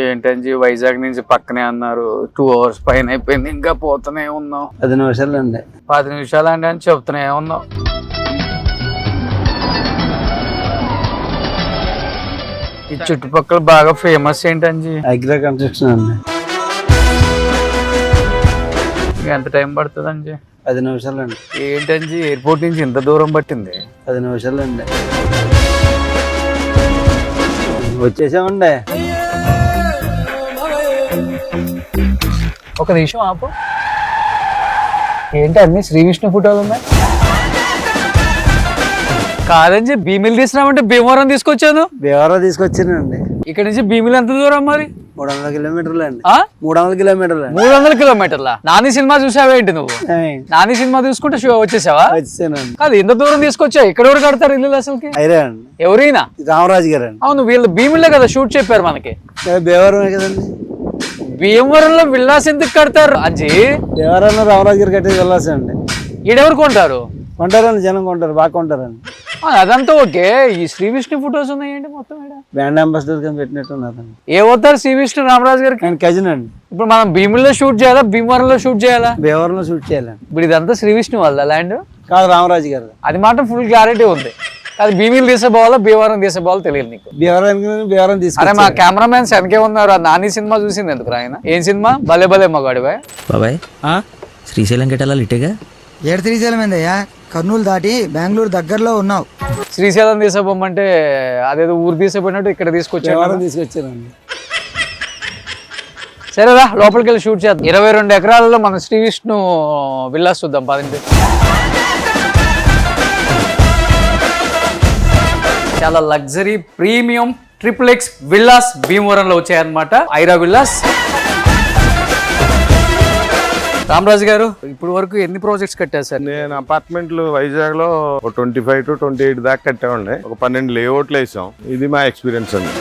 ఏంటంటే వైజాగ్ నుంచి పక్కనే అన్నారు, 2 hours పైన అయిపోయింది, ఇంకా పోతూనే ఉన్నాం. 10 నిమిషాలు అండి. 10 నిమిషాలు అండి అని చెప్తూనే ఉన్నాం. ఈ చుట్టుపక్కల బాగా ఫేమస్ ఏంటండి? అగ్రా కన్స్ట్రక్షన్ అండి. ఎంత టైం పడుతుందండి? 10 నిమిషాలు అండి. ఏంటండి ఎయిర్పోర్ట్ నుంచి ఇంత దూరం పట్టింది? 10 నిమిషాలు అండి. వచ్చేసామండి. ఒక నిమిషం ఆపు. ఏంటి అన్ని శ్రీ విష్ణు ఫోటోలు ఉన్నాయి? కాదని భీమిలి తీసుకున్నామంటే భీమవరం తీసుకొచ్చాను. భీమవరం తీసుకొచ్చానండి. ఇక్కడ నుంచి భీమిలి ఎంత దూరం మరి? 300 కిలోమీటర్లు అండి. 300 కిలోమీటర్లు. 300 కిలోమీటర్లా? నాని సినిమా చూసావేంటి నువ్వు? నాని సినిమా చూసుకుంటే వచ్చేసావా? వచ్చేసానండి. కాదు, ఎంత దూరం తీసుకొచ్చావు? ఎక్కడ వరకు కడతారు ఇల్లు అసలుకి? అయిరండి. ఎవరైనా? రామరాజు గారు అండి. అవును, వీళ్ళు భీమిలే కదా షూట్ చెప్పారు మనకి. భీమవరమే కదండి. భీమవరంలో విల్లాస్ ఎందుకు కడతారు అజ్జి? భీమవరంలో రామరాజు గారు కట్టేది వెళ్ళాల్సిందండి. ఈడెవరు కొంటారు? కొంటారండి, జనం కొంటారు, బాగా కొంటారండి. అదంతా ఓకే. ఈ శ్రీ విష్ణు ఫొటోస్ ఉన్నాయండి మొత్తం ఇక్కడ. బ్రాండ్ అంబాసిడర్ కింద పెట్టినట్టున్నారండి. ఏమవుతారు శ్రీ విష్ణు రామరాజు గారికి? నేను కజిన్ అండి. ఇప్పుడు మనం భీముల్లో షూట్ చేయాలా, భీమవరంలో షూట్ చేయాలా? భీమవరంలో షూట్ చేయాలండి. ఇప్పుడు ఇదంతా శ్రీ విష్ణు వాళ్ళ ల్యాండ్ కాదు, రామరాజు గారు. అది మాత్రం ఫుల్ క్లారిటీ ఉంది. అది భీమిలు తీసేపోవాలా, భీమవరం తీసేపోవాలో తెలియదు నీకు. భీమవరం తీసుకు. అరే మా కెమెరామెన్స్ వెనకే ఉన్నారు. ఆ నాని సినిమా చూసింది ఎందుకు ఆయన? ఏం సినిమా? భలే భలే మగాడి బాబాయ్. శ్రీశైలం గెటాలా ఇటేగా? ఏడు శ్రీశైలం ఏందయ్యా? కర్నూలు దాటి బెంగళూరు దగ్గరలో ఉన్నావు. శ్రీశైలం తీసేపోమంటే అదేదో ఊరు తీసేపోయినట్టు ఇక్కడ తీసుకొచ్చానండి. సరేరా, లోపలికి వెళ్ళి షూట్ చేద్దాం. 22 ఎకరాలలో మనం శ్రీ విష్ణు విల్లాస్ చూద్దాం పదండి. చాలా లగ్జరీ ప్రీమియం XXX విల్లాస్ భీమవరంలో వచ్చాయన్నమాట. ఐరా విల్లాస్. రామరాజు గారు, ఇప్పుడు వరకు ఎన్ని ప్రాజెక్ట్స్ కట్టారు సార్? నేను అపార్ట్మెంట్లు వైజాగ్ లో 25 to 28 దాకా కట్టామండి. ఒక 12 లేఅవుట్లు వేసాం. ఇది మా ఎక్స్పీరియన్స్ అండి.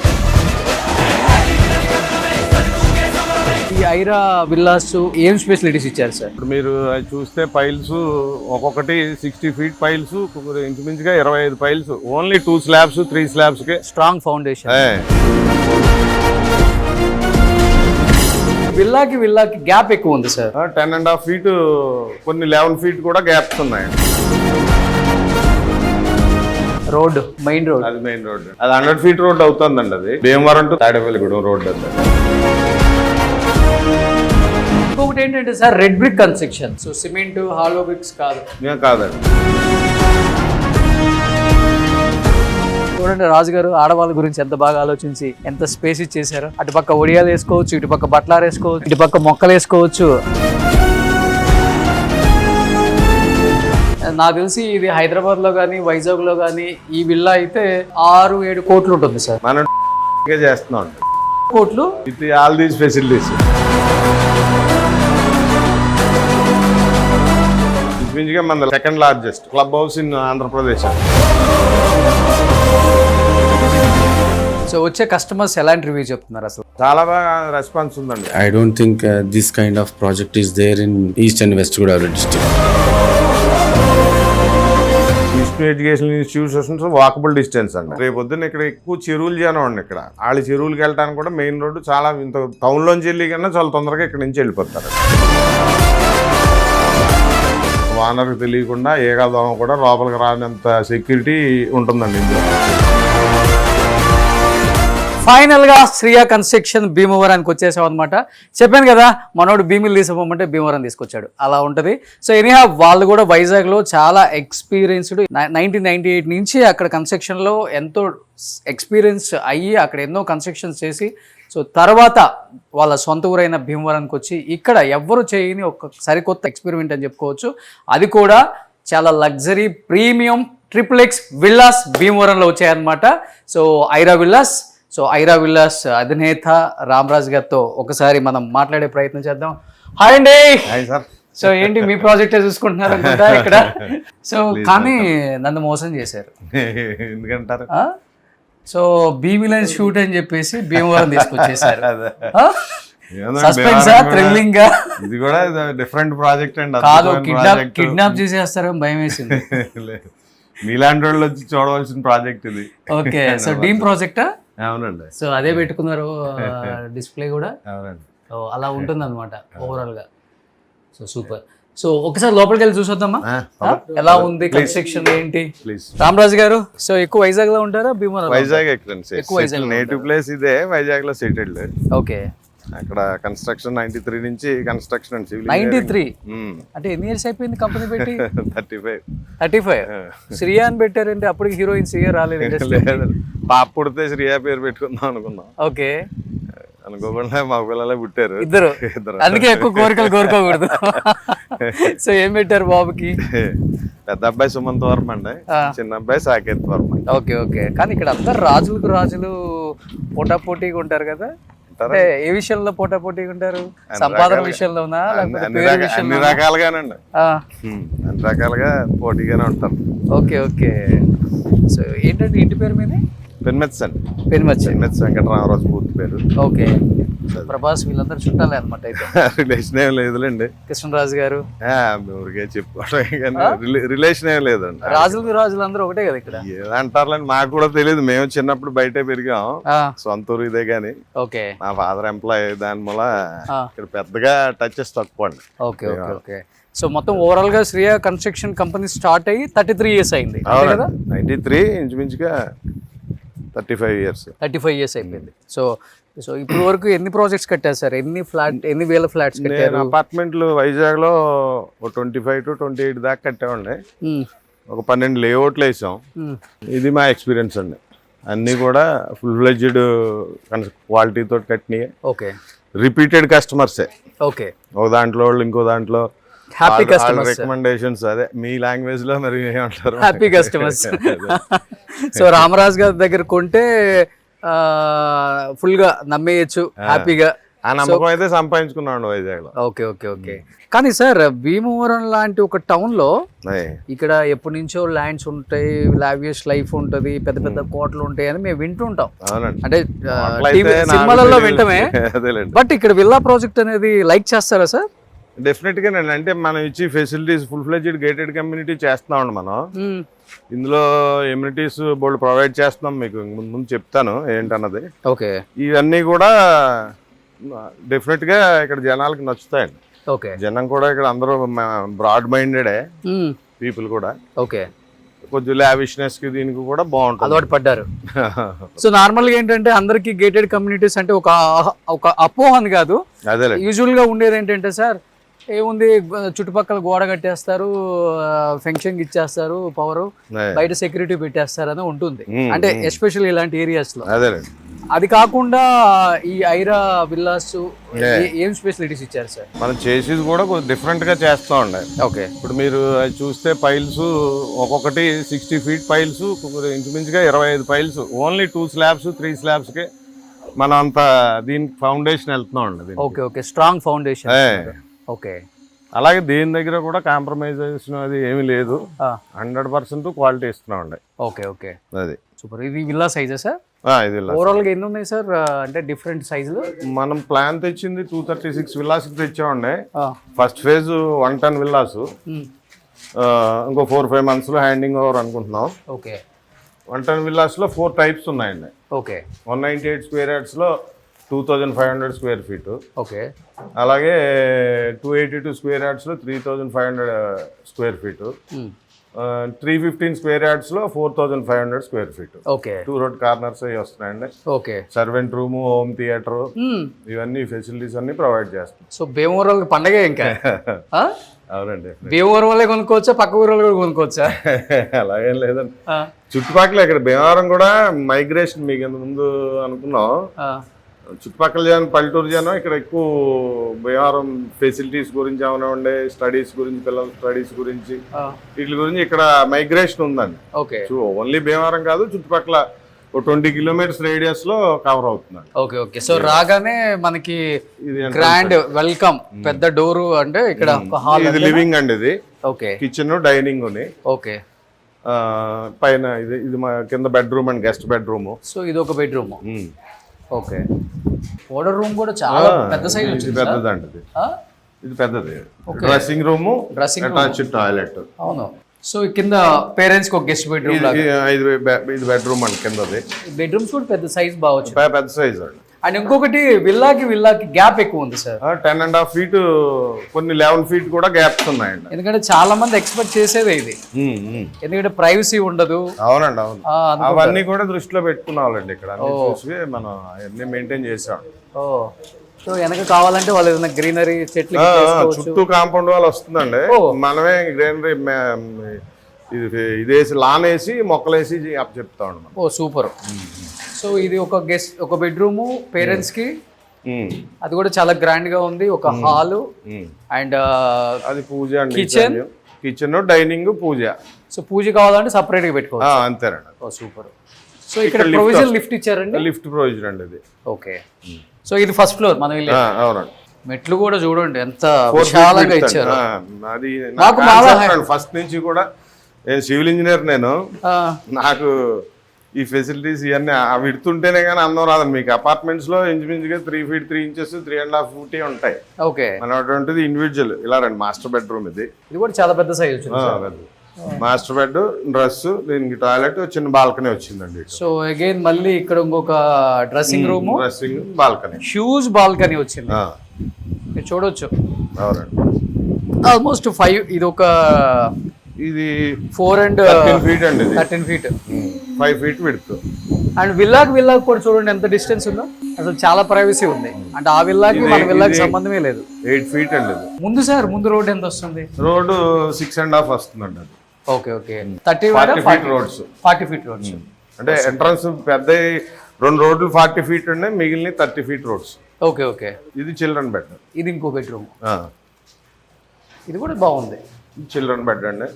ఈ ఐరా విల్లాస్ ఏం ఫెసిలిటీస్ ఇచ్చారు సార్? ఇప్పుడు మీరు అది చూస్తే పైల్స్ ఒక్కొక్కటి 60 feet పైల్స్, ఇంచుమించుగా 25 పైల్స్. ఓన్లీ 2 slabs 3 slabs కే స్ట్రాంగ్ ఫౌండేషన్. విల్లాకి గ్యాప్ ఎక్కువ ఉంది సార్. 10.5 feet, కొన్ని 11 feet కూడా గ్యాప్స్ ఉన్నాయి. Road, main road. అది మెయిన్ రోడ్. అది 100 feet రోడ్ అవుతుందండి. అది భీమవరం టు తాడేపల్లిగూడెం రోడ్ అండి. ఇంకొకటి ఏంటంటే sir, red brick construction. So cement, hollow bricks కాదు. కాదండి. చూడండి రాజు గారు, ఆడవాళ్ళ గురించి ఎంత బాగా ఆలోచించి ఎంత స్పేస్ ఇచ్చేసారు. అటుపక్క ఒడియాలు వేసుకోవచ్చు, ఇటుపక్క బట్టలారు వేసుకోవచ్చు, ఇటుపక్క మొక్కలు వేసుకోవచ్చు. నాకు తెలిసి ఇది హైదరాబాద్ లో కానీ వైజాగ్ లో కానీ ఈ విల్లా అయితే 6-7 కోట్లు ఉంటుంది సార్. మనం చేస్తున్నాం కోట్లు విత్ ఆల్ దీస్ ఫెసిలిటీస్. మన second largest club house in Andhra Pradesh. So వచ్చే కస్టమర్స్ ఎలాంటి రివ్యూ చెప్తున్నారు? అసలు చాలా బాగా రెస్పాన్స్ ఉందండి. I don't think this kind of project is there in East and West Godavari district. Vishnu education institutions walkable distance అండి. రేపు పొద్దున్న ఇక్కడ ఎక్కువ చెరువులు జనం అండి. ఇక్కడ వాళ్ళు చెరువులకి వెళ్ళడానికి కూడా మెయిన్ రోడ్డు చాలా ఇంత టౌన్ లోంచి వెళ్ళి కన్నా చాలా తొందరగా ఇక్కడ నుంచి వెళ్ళిపోతారు. వానర్కి తెలియకుండా ఏకాదోమ కూడా లోపలికి రానంత సెక్యూరిటీ ఉంటుందండి ఇందులో. ఫైనల్ గా శ్రీయా కన్స్ట్రక్షన్ భీమవరానికి వచ్చేసాం అనమాట. చెప్పాను కదా, మనోడు భీమిలు తీసుకోమంటే భీమవరం తీసుకొచ్చాడు. అలా ఉంటుంది. సో ఎనీహా వాళ్ళు కూడా వైజాగ్ లో చాలా ఎక్స్పీరియన్స్డ్. 1998 నుంచి అక్కడ కన్స్ట్రక్షన్ లో ఎంతో ఎక్స్పీరియన్స్ అయ్యి అక్కడ ఎన్నో కన్స్ట్రక్షన్స్ చేసి, సో తర్వాత వాళ్ళ సొంత ఊరైన భీమవరానికి వచ్చి ఇక్కడ ఎవ్వరు చేయని ఒక సరికొత్త ఎక్స్పెరిమెంట్ అని చెప్పుకోవచ్చు. అది కూడా చాలా లగ్జరీ ప్రీమియం XXX విల్లాస్ భీమవరంలో వచ్చాయన్నమాట. So Aira villas. So Aira villas అధినేత రామరాజు గారితో ఒకసారి మనం మాట్లాడే ప్రయత్నం చేద్దాం. హాయ్ అండి. సో ఏంటి మీ ప్రాజెక్టే చూసుకుంటున్నారు అనుకుంటా ఇక్కడ. సో కానీ నన్ను మోసం చేశారు. ఎందుకంటారు? సో భీమిలైన్ షూట్ అని చెప్పేసి భీమవరం తీసుకొచ్చేసారు. సస్పెన్స్ థ్రిల్లింగ్ గా. ఇది కూడా డిఫరెంట్ ప్రాజెక్ట్ అండి. కాదు, కిడ్నాప్ చేసేస్తారని భయం వేసింది. మీలాంటి వాళ్ళు వచ్చి చూడవలసిన ప్రాజెక్ట్ ఇది. ఓకే. సో డ్రీమ్ ప్రాజెక్టా? అవునండి. సో అదే పెట్టుకున్నారు డిస్ప్లే కూడా. అవునండి. సో అలా ఉంటుంది అనమాట ఓవరాల్గా. So super. సో ఒకసారి లోపలికి వెళ్ళి చూసొద్దామా ఎలా ఉంది కన్స్ట్రక్షన్ ఏంటి. ప్లీజ్. రామరాజు గారు, సో ఎక్కువ వైజాగ్ లో ఉంటారా భీమవరం? వైజాగ్ ఎక్కువ వైజాగ్ నేటివ్ ప్లేస్ ఇదే, వైజాగ్ లో సెటిల్డ్. ఓకే. అక్కడ కన్స్ట్రక్షన్ 93 నుంచి కన్స్ట్రక్షన్ అండ్ సివిల్ 93 అంటే ఎన్ని ఇయర్స్ అయిపోయింది కంపెనీ పెట్టి? 35. శ్రియా అని పెట్టారంటే అప్పటికి హీరోయిన్ శ్రియా రాలేదు ఇండస్ట్రీ. పాప పుడితే శ్రియా పేరు పెట్టుకుందాం అనుకున్నాం. ఓకే. అనుకోకుండా మా పిల్లలే పుట్టారు ఇద్దరు. అందుకే ఎక్కువ కోరికలు కోరుకోకూడదు. సో ఏం పెట్టారు బాబుకి? పెద్ద అబ్బాయి సుమంత్ వర్మ అండి, చిన్న అబ్బాయి సాకేత్ వర్మ. Okay okay. కానీ ఇక్కడ అందరు రాజులకు రాజులు పోటాపోటీగా ఉంటారు కదా, అంటే ఏ విషయంలో పోటాపోటీగా ఉంటారు? సంపాదన విషయంలోనా లేకపోతే పేరు అన్ని విషయంలో? రకాలుగానండి, అన్ని రకాలుగా పోటీగానే ఉంటారు. Okay okay. సో ఏంటంటే ఇంటి పేరు మీద? పెన్మెత్స్ అండి. పెన్మెత్స్ వెంకటరామరాజు పూర్తి పేరు. ఓకే. ప్రభాస్ వీళ్ళందరూ చుట్టాలే అనమాట అయితే. రిలేషన్ ఏం లేదులేండి. కృష్ణరాజు గారు ఊరికే చెప్పుకోవడం కానీ రిలేషన్ ఏం లేదండి. రాజులు అందరూ ఒకటే కదా ఇక్కడ? ఏదంటారులేండి, మాకు కూడా తెలియదు. మేము చిన్నప్పుడు బయటే పెరిగాం, సొంత ఊరు ఇదే గాని. ఓకే. మా ఫాదర్ ఎంప్లాయ్, దాని వల్ల ఇక్కడ పెద్దగా టచెస్ తక్కువ అండి. Okay okay okay. సో మొత్తం ఓవరాల్ గా శ్రియా కన్స్ట్రక్షన్ కంపెనీ స్టార్ట్ అయ్యి 33 years అయింది కదా? 93 ఇంచుమించుగా 35 years. 35 years అయిపోయింది. సో సో ఇప్పుడు వరకు ఎన్ని ప్రాజెక్ట్స్ కట్టారు సార్? ఎన్ని వేల ఫ్లాట్స్ కట్టారు? అపార్ట్మెంట్లు వైజాగ్ లో 25 to 28 దాకా కట్టామండి. ఒక 12 లేఅవుట్లు వేసాం. ఇది మా ఎక్స్పీరియన్స్ అండి. అన్నీ కూడా ఫుల్ ఫ్లెడ్జ్డ్ క్వాలిటీ తోటి కట్టినాయి. ఓకే. రిపీటెడ్ కస్టమర్సే. ఓకే. ఒక దాంట్లో వాళ్ళు ఇంకో దాంట్లో హ్యాపీ కస్టమర్స్. రికమెండేషన్స్, అదే మీ లాంగ్వేజ్ లో మరి ఏమంటారు, హ్యాపీ కస్టమర్స్. సో రామరాజు గారి దగ్గర కొంటే ఫుల్ గా నమ్మేయచ్చు హ్యాపీగా. ఆ నమ్మకం అయితే సంపాదించుకున్నాను వైజాగ్ లో. Okay okay okay. కానీ సార్ భీమవరం లాంటి ఒక టౌన్ లో ఇక్కడ ఎప్పటి నుంచో ల్యాండ్స్ ఉంటాయి, లావియస్ లైఫ్ ఉంటది, పెద్ద పెద్ద కోటలు ఉంటాయి అని మేము వింటుంటాం. అంటే సినిమాలలో వింటమే. బట్ ఇక్కడ విల్లా ప్రాజెక్ట్ అనేది లైక్ చేస్తారా సార్? డెఫినెట్ గా అంటే మనం ఇచ్చి facilities full fledged gated community చేస్తున్నామండి మనం. ఇందులో ఎమ్యూనిటీస్ బోల్డ్ ప్రొవైడ్ చేస్తున్నాం. మీకు ముందు చెప్తాను ఏంటన్నది. ఓకే. ఇవన్నీ కూడా డెఫినెట్ గా ఇక్కడ జనాలకి నచ్చుతాయండి. ఓకే. జనం కూడా ఇక్కడ అందరూ బ్రాడ్ మైండెడే పీపుల్ కూడా. ఓకే. కొద్ది లావిష్నెస్ కి దీనికి కూడా బాగుంటుంది, అలవాటు పడ్డారు. సో నార్మల్ గా ఏంటంటే అందరికి గేటెడ్ కమ్యూనిటీస్ అంటే ఒక అపోహ అని కాదు, యూజువల్ గా ఉండేది ఏంటంటే సార్ ఏముంది చుట్టుపక్కల గోడ కట్టేస్తారు, ఫెన్షన్ ఇచ్చేస్తారు, పవర్ బయట సెక్యూరిటీ పెట్టేస్తారు అని ఉంటుంది. అంటే ఎస్పెషల్లీ ఇలాంటి ఏరియాస్ లో. అది కాకుండా ఈ ఐరా విల్లాస్ ఏం ఫెసిలిటీస్ ఇచ్చారు సార్? మనం చేసేది కూడా కొంచెం డిఫరెంట్ గా చేస్తా ఉండే. ఓకే. ఇప్పుడు మీరు చూస్తే పైల్స్ ఒక్కొక్కటి 60 feet పైల్స్, ఇంచుమించుగా 25 పైల్స్, ఓన్లీ 2 slabs 3 slabs కే మనం అంత దీనికి ఫౌండేషన్ వెళ్తున్నాం అండి. Okay okay. Strong foundation. Okay. అలాగే దేని దగ్గర కూడా కాంప్రమైజేషన్ అది ఏమీ లేదు, 100% క్వాలిటీ ఇస్తున్నాం అండి. Okay okay. అది సూపర్. ఇది విల్లా సైజా సార్? ఇది ఓవరాల్ గా ఎన్ని ఉన్నాయి సార్ అంటే డిఫరెంట్ సైజులు? మనం ప్లాన్ తెచ్చింది 236 విల్లాస్ తెచ్చామండి. ఫస్ట్ ఫేజ్ 110 విల్లాస్, ఇంకో 4-5 months లో హ్యాండింగ్ ఓవర్ అనుకుంటున్నాం. ఓకే. 110 విల్లాస్ లో 4 types ఉన్నాయండి. ఓకే. 198 square yards లో 2500 square feet. ఓకే. అలాగే 282 square yards లో 3500 square feet. 315 square yards లో 4500 square feet. Okay. 2 road corners అవి వస్తున్నాయండి. Okay. Servant room, home theatre, ఇవన్నీ ఫెసిలిటీస్ అన్ని ప్రొవైడ్ చేస్తాం. సో భీమవరం పండగే ఇంకా. అవునండి. భీమవరం వాళ్ళే కొనుక్కోవచ్చా, పక్క ఊరు కూడా కొనుక్కోవచ్చా? అలాగేం లేదండి. చుట్టుపక్కల ఇక్కడ భీమవరం కూడా మైగ్రేషన్ మీకు ఇంత ముందు అనుకున్నాం. చుట్టుపక్కల జనం, పల్లెటూరు జనం ఇక్కడ ఎక్కువ భీమవరం ఫెసిలిటీస్ గురించి ఏమైనా ఉండే, స్టడీస్ గురించి, పిల్లల స్టడీస్ గురించి, వీటి గురించి ఇక్కడ మైగ్రేషన్ ఉందండి. ఓకే. ఓన్లీ భీమవరం కాదు, చుట్టుపక్కల 20 kilometers రేడియస్ లో కవర్ అవుతుంది. Okay okay. సో రాగానే మనకి గ్రాండ్ వెల్కమ్, పెద్ద డోరు, అంటే ఇక్కడ ఇది లివింగ్ అండి, ఇది ఓకే, కిచెన్, డైనింగ్ ఉంది. ఓకే. పైన ఇది మా కింద bedroom and guest bedroom. So ఇది ఒక బెడ్రూమ్. ఓకే. ఓడర్ రూమ్ కూడా చాలా పెద్ద సైజ్ వచ్చింది. పెద్దదండి ఇది పెద్దది. Dressing room, attached toilet. అవును. సో కింద పేరెంట్స్ కి ఒక గెస్ట్ బెడ్రూమ్ లాగా, ఇది బెడ్రూమ్ అండి కిందది. బెడ్రూమ్స్ కూడా పెద్ద సైజ్ బాగా వచ్చింది. పెద్ద సైజ్ అండి. అండ్ ఇంకొకటి విల్లాకి గ్యాప్ ఎక్కువ ఉంది సార్. 10.5 feet, కొన్ని 11 feet కూడా గ్యాప్స్ ఉన్నాయండి. ఎందుకంటే చాలా మంది ఎక్స్పెక్ట్ చేసేదే ఇది, ఎందుకంటే ప్రైవసీ ఉండదు. అవునండి, అవును. అవన్నీ కూడా దృష్టిలో పెట్టుకున్నావాలండి ఇక్కడ అన్ని చూసి మనం అవన్నీ మెయింటైన్ చేసాం. సో వెనక కావాలంటే వాళ్ళు ఏదైనా గ్రీనరీ చెట్లు చుట్టూ కాంపౌండ్ వాల్ వస్తుందండి. మనమే గ్రీనరీ ఇది వేసి లాన్ వేసి మొక్కలు వేసి చెప్తా ఉన్నాం. ఓ సూపర్. సో ఇది ఒక బెడ్రూమ్ పేరెంట్స్ కి, అది కూడా చాలా గ్రాండ్ గా ఉంది. ఒక హాల్ అండ్ అది పూజ అండి, కిచెన్ డైనింగ్, పూజ. సో పూజ కావాలంటే సపరేట్ గా పెట్టుకోవచ్చు. అంతేనండి. ఓ సూపర్. సో ఇక్కడ ప్రొవిజన్ లిఫ్ట్ ఇచ్చారండి. లిఫ్ట్ ప్రొవిజన్ అండి ఇది. ఓకే. సో ఇది ఫస్ట్ ఫ్లోర్ మనం వెళ్ళి. అవునండి. మెట్లు కూడా చూడండి ఎంత విశాలంగా ఇచ్చారు. అది నాకు ఫస్ట్ నుంచి కూడా, నేను సివిల్ ఇంజనీర్, నాకు ఈ ఫెసిలిటీస్ ఇవన్నీ విడుతుంటేనే కానీ అందం రాదండి. మీకు అపార్ట్మెంట్స్ లో ఇంచుమించుగా 3 feet 3 inches 3.5 feet ఉంటాయి. ఓకే. మన అటువంటిది ఇండివిజువల్ ఇలా రండి. మాస్టర్ బెడ్రూమ్ ఇది కూడా చాలా పెద్ద సైజ్ వచ్చింది. మాస్టర్ బెడ్, డ్రెస్, దీనికి టాయిలెట్, చిన్న బాల్కనీ వచ్చిందండి. సో అగైన్ మళ్ళీ ఇక్కడ ఇంకొక dressing room, balcony, huge balcony వచ్చింది. మీరు చూడొచ్చు. అవునండి. ఆల్మోస్ట్ 5, ఇది ఒక ఇది 4 and 13 feet అండి. 13 feet, 5 feet విడ్త్. అండ్ విల్లాకి కూడా చూడండి ఎంత డిస్టెన్స్ ఉందో. అసలు చాలా ప్రైవసీ ఉంది. అంటే ఆ విల్లాకి మన విల్లాకి సంబంధమే లేదు. 8 feet అండి. ముందు రోడ్ ఎంత వస్తుంది? రోడ్ 6.5 వస్తుందండి అది. Okay. 40 feet roads. 40 feet roads. అంటే ఎంట్రన్స్ పెద్ద 2 రోడ్లు 40 feet ఉన్నాయి, మిగిలిన 30 feet రోడ్స్. ఓకే. ఇది చిల్డ్రన్ బెడ్. ఇది ఇంకో బెడ్రూమ్. ఇది కూడా బాగుంది. చిల్డ్రన్ బెడ్ అండి.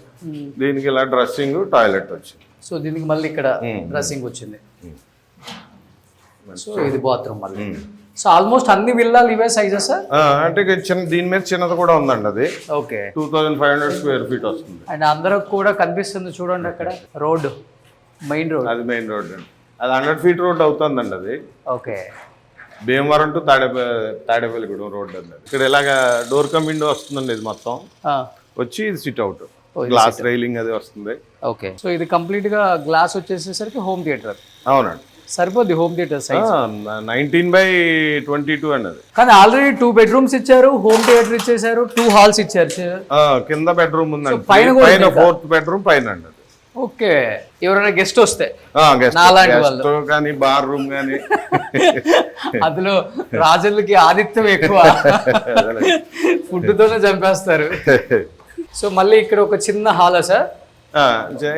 దీనికి ఇలా డ్రెస్సింగ్, టాయిలెట్ వచ్చింది. సో దీనికి మళ్ళీ ఇక్కడ డ్రెస్సింగ్ వచ్చింది. సో ఇది బాత్రూమ్ మళ్ళీ. సో ఆల్మోస్ట్ అన్ని విల్లాలు ఇవే సైజెస్. అంటే చిన్న, దీని మీద చిన్నది కూడా ఉందండి. అది ఓకే. 2500 square feet వస్తుంది. అండ్ అందరూ కూడా కనిపిస్తుంది చూడండి అక్కడ రోడ్, మెయిన్ రోడ్. అది మెయిన్ రోడ్ అండి. అది 100 feet రోడ్ అవుతుందండి అది. Okay. Bhimavaram to Tadepalligudem road అండి. ఇక్కడ ఇలాగ డోర్ కమ్ విండో వస్తుందండి. ఇది మొత్తం వచ్చి ఇది సిట్ అవుట్, గ్లాస్ రైలింగ్ అది వస్తుంది. ఓకే. సో ఇది కంప్లీట్ గా గ్లాస్ వచ్చేసేసరికి హోమ్ థియేటర్. అవునండి. సరిపోద్ది హోమ్ థియేటర్ సైజ్. 19/22 అండి అది. కానీ ఆల్రెడీ 2 bedrooms ఇచ్చారు, హోమ్ థియేటర్ ఇచ్చేసారు, 2 halls ఇచ్చారు. కింద బెడ్రూమ్ ఉందండి, పైన 4th bedroom పైన అండి. ఓకే. ఎవరైనా గెస్ట్ వస్తే గెస్ట్ కానీ బార్ రూమ్ కానీ అందులో రాజులకి ఆతిథ్యం ఎక్కువ, ఫుడ్ తోనే చంపేస్తారు. సో మళ్ళీ ఇక్కడ ఒక చిన్న హాల్ సార్.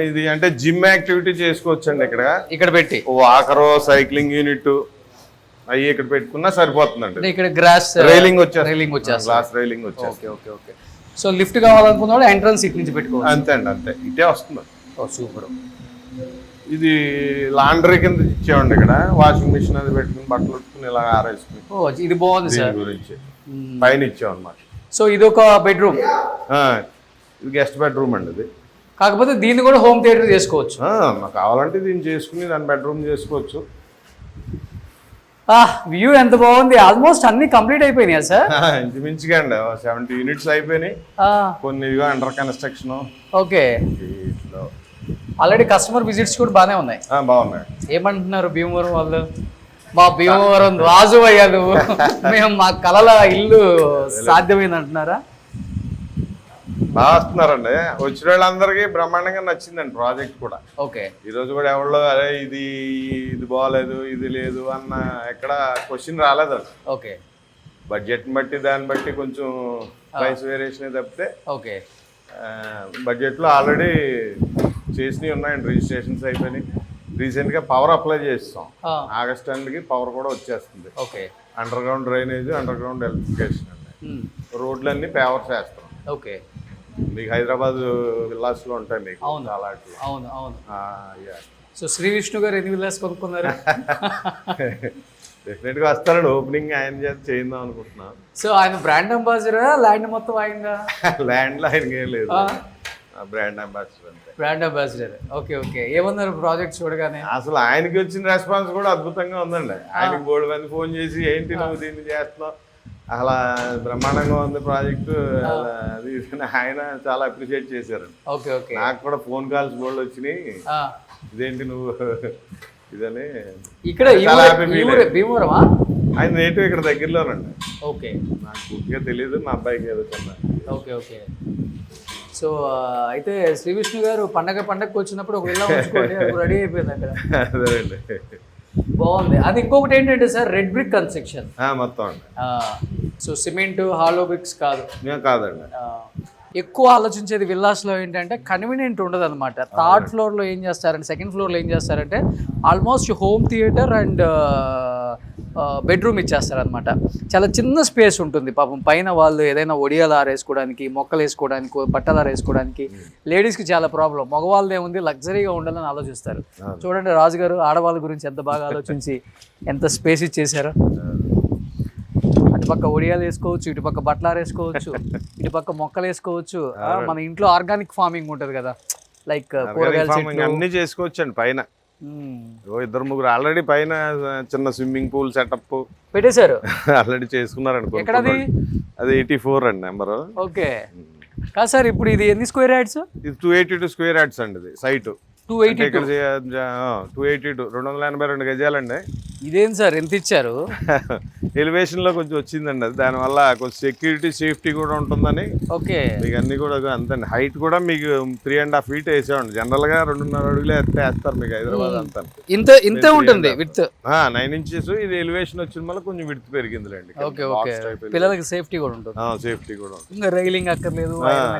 ఇది అంటే జిమ్ యాక్టివిటీ చేసుకోవచ్చు అండి. ఇక్కడ పెట్టి వాకరో, సైక్లింగ్ యూనిట్ అవి ఇక్కడ పెట్టుకున్నా సరిపోతుందండి. ఇక్కడ గ్రాస్ రైలింగ్ గ్లాస్ రైలింగ్ వచ్చేస్తుంది. ఓకే. సో లిఫ్ట్ కావాలనుకున్న వాళ్ళు ఎంట్రన్స్ ఇట్ నుంచి పెట్టుకోవచ్చు. అంతే అండి, అంతే. ఇటే వస్తుంది. సూపర్. ఇది లాండ్రీ కింద ఇచ్చామండి. ఇక్కడ వాషింగ్ మిషన్ అది పెట్టుకుని బట్టలు పెట్టుకుని ఇలా ఆరేసుకుని. ఇది బాగుంది సార్. గురించి పైన ఇచ్చామన్నమాట. సో ఇది ఒక బెడ్రూమ్, ఇది గెస్ట్ బెడ్రూమ్ అండి. ఇది కాకపోతే దీన్ని కూడా హోమ్ థియేటర్ చేసుకోవచ్చు. కావాలంటే దీన్ని చేసుకుని దాని బెడ్రూమ్ చేసుకోవచ్చు. వ్యూ ఎంత బాగుంది. ఆల్మోస్ట్ అన్ని కంప్లీట్ అయిపోయినాయా సార్? ఇంచుమించుగా అండి 70 units అయిపోయినాయి. కొన్ని under construction. Okay. Already customer visits కూడా బాగానే ఉన్నాయి. బాగున్నాయి. ఏమంటున్నారు భీమవరం వాళ్ళు? మా భీమవరం రాజు అయ్యాలు, మేము మా కలల ఇల్లు సాధ్యమైంది అంటున్నారా? బాగా వస్తున్నారండి. వచ్చిన వాళ్ళందరికీ బ్రహ్మాండంగా నచ్చిందండి ప్రాజెక్ట్ కూడా. ఓకే. ఈరోజు కూడా ఎవరో అరే ఇది బాగాలేదు, ఇది లేదు అన్న ఎక్కడ క్వశ్చన్ రాలేదండి. ఓకే. బడ్జెట్ని బట్టి దాన్ని బట్టి కొంచెం ప్రైస్ వేరియేషన్ తప్పితే ఓకే. బడ్జెట్లో ఆల్రెడీ చేసినవి ఉన్నాయండి, రిజిస్ట్రేషన్స్ అయిపోయినాయి. రీసెంట్గా పవర్ అప్లై చేస్తాం. ఆగస్ట్ ఎండ్కి పవర్ కూడా వచ్చేస్తుంది. Okay. Under ground drainage, under ground electrification అండి. రోడ్లన్నీ పేవర్స్ వేస్తాం. ఓకే. మీకు హైదరాబాద్ విల్లాస్లో ఉంటాయి మీకు. అవును. అలాంటి. అవును. సో శ్రీ విష్ణు గారు ఎన్ని విల్లాస్ కొనుక్కున్నారు? డెఫినెట్గా వస్తారండి. ఓపెనింగ్ ఆయన చేత చేద్దాం అనుకుంటున్నాం. సో ఆయన బ్రాండ్ అంబాసిడరా, ల్యాండ్ మొత్తం ఆయనగా? ల్యాండ్లో ఆయనకి ఏం లేదు, బ్రాండ్ అంబాసిడర్ అంతే. Brand ambassador. ఓకే. ఏమన్నారు ప్రాజెక్ట్ చూడగానే? అసలు ఆయనకి వచ్చిన రెస్పాన్స్ కూడా అద్భుతంగా ఉందండి. ఆయనకి బోల్డ్ మంది ఫోన్ చేసి ఏంటి నువ్వు దీన్ని చేస్తున్నావు, అలా బ్రహ్మాండంగా ఉంది ప్రాజెక్టు అది ఇది అని ఆయన చాలా అప్రిషియేట్ చేశారు. Okay okay. నాకు కూడా ఫోన్ కాల్స్ బోల్డ్ వచ్చినాయి, ఇదేంటి నువ్వు ఇదని. ఇక్కడ భీమవరమా? ఆయన నేటివ్ ఇక్కడ దగ్గరలోనండి. ఓకే. నాకు పూర్తిగా తెలియదు, మా అబ్బాయికి ఏదో చిన్న. Okay okay. సో అయితే శ్రీ విష్ణు గారు పండగకి వచ్చినప్పుడు ఒక ఇల్లు ఉంచుకోండి, రెడీ అయిపోయింది అక్కడ. అదేనండి, బాగుంది. అది ఇంకొకటి ఏంటంటే సార్, రెడ్ బ్రిక్ కన్స్ట్రక్షన్ మొత్తం అండి. సో సిమెంట్ హాలో బ్రిక్స్ కాదు. కాదండి. ఎక్కువ ఆలోచించేది విల్లాస్లో ఏంటంటే కన్వీనియంట్ ఉండదు అనమాట. థర్డ్ ఫ్లోర్లో ఏం చేస్తారంటే, సెకండ్ ఫ్లోర్లో ఏం చేస్తారంటే almost home theatre and bedroom ఇచ్చేస్తారనమాట. చాలా చిన్న స్పేస్ ఉంటుంది పాపం. పైన వాళ్ళు ఏదైనా ఒడియాలు ఆరేసుకోవడానికి, మొక్కలు వేసుకోవడానికి, బట్టలు ఆరేసుకోవడానికి లేడీస్కి చాలా ప్రాబ్లం. మగవాళ్ళదే ఉంది, లగ్జరీగా ఉండాలని ఆలోచిస్తారు. చూడండి రాజుగారు ఆడవాళ్ళ గురించి ఎంత బాగా ఆలోచించి ఎంత స్పేస్ ఇచ్చేసారో. అటుపక్క ఒడియాలు వేసుకోవచ్చు, ఇటుపక్క బట్టలు ఆరేసుకోవచ్చు, ఇటుపక్క మొక్కలు వేసుకోవచ్చు. మన ఇంట్లో ఆర్గానిక్ ఫార్మింగ్ ఉంటుంది కదా, లైక్ కూరగాయలు అన్ని చేసుకోవచ్చు అండి. పైన 2-3 ఆల్రెడీ పైన చిన్న స్విమ్మింగ్ పూల్ సెటప్ పెట్టేశారు, ఆల్రెడీ చేసుకున్నారండి. అది 84 అండి నెంబరు. ఓకే. కాదు సార్, ఇప్పుడు ఇది ఎన్ని స్క్వేర్ యార్డ్స్? ఇది 282 స్క్వేర్ యార్డ్స్ అండి. ఇది సైట్ 282 282 గజాలండి. ఇదేం సార్ ఎంత ఇచ్చారు? ఎలివేషన్ లో కొంచెం వచ్చిందండి అది. దానివల్ల కొంచెం సెక్యూరిటీ సేఫ్టీ కూడా ఉంటుందని. ఓకే. మీకు అన్ని కూడా అంతండి. హైట్ కూడా మీకు 3.5 feet వేసామండి. జనరల్ గా 2.5 అడుగులే వేస్తారు మీకు హైదరాబాద్ అంతా. ఇంతే ఉంటుంది విడ్త్. 9 inches. ఇది ఎలివేషన్ వచ్చిన వల్ల కొంచెం విడ్త్ పెరిగిందిలేండి. Okay okay. పిల్లలకి సేఫ్టీ కూడా ఉంటుంది. సేఫ్టీ కూడా ఉంటుంది. ఇంకా రైలింగ్ అక్కర్లేదు, ఏం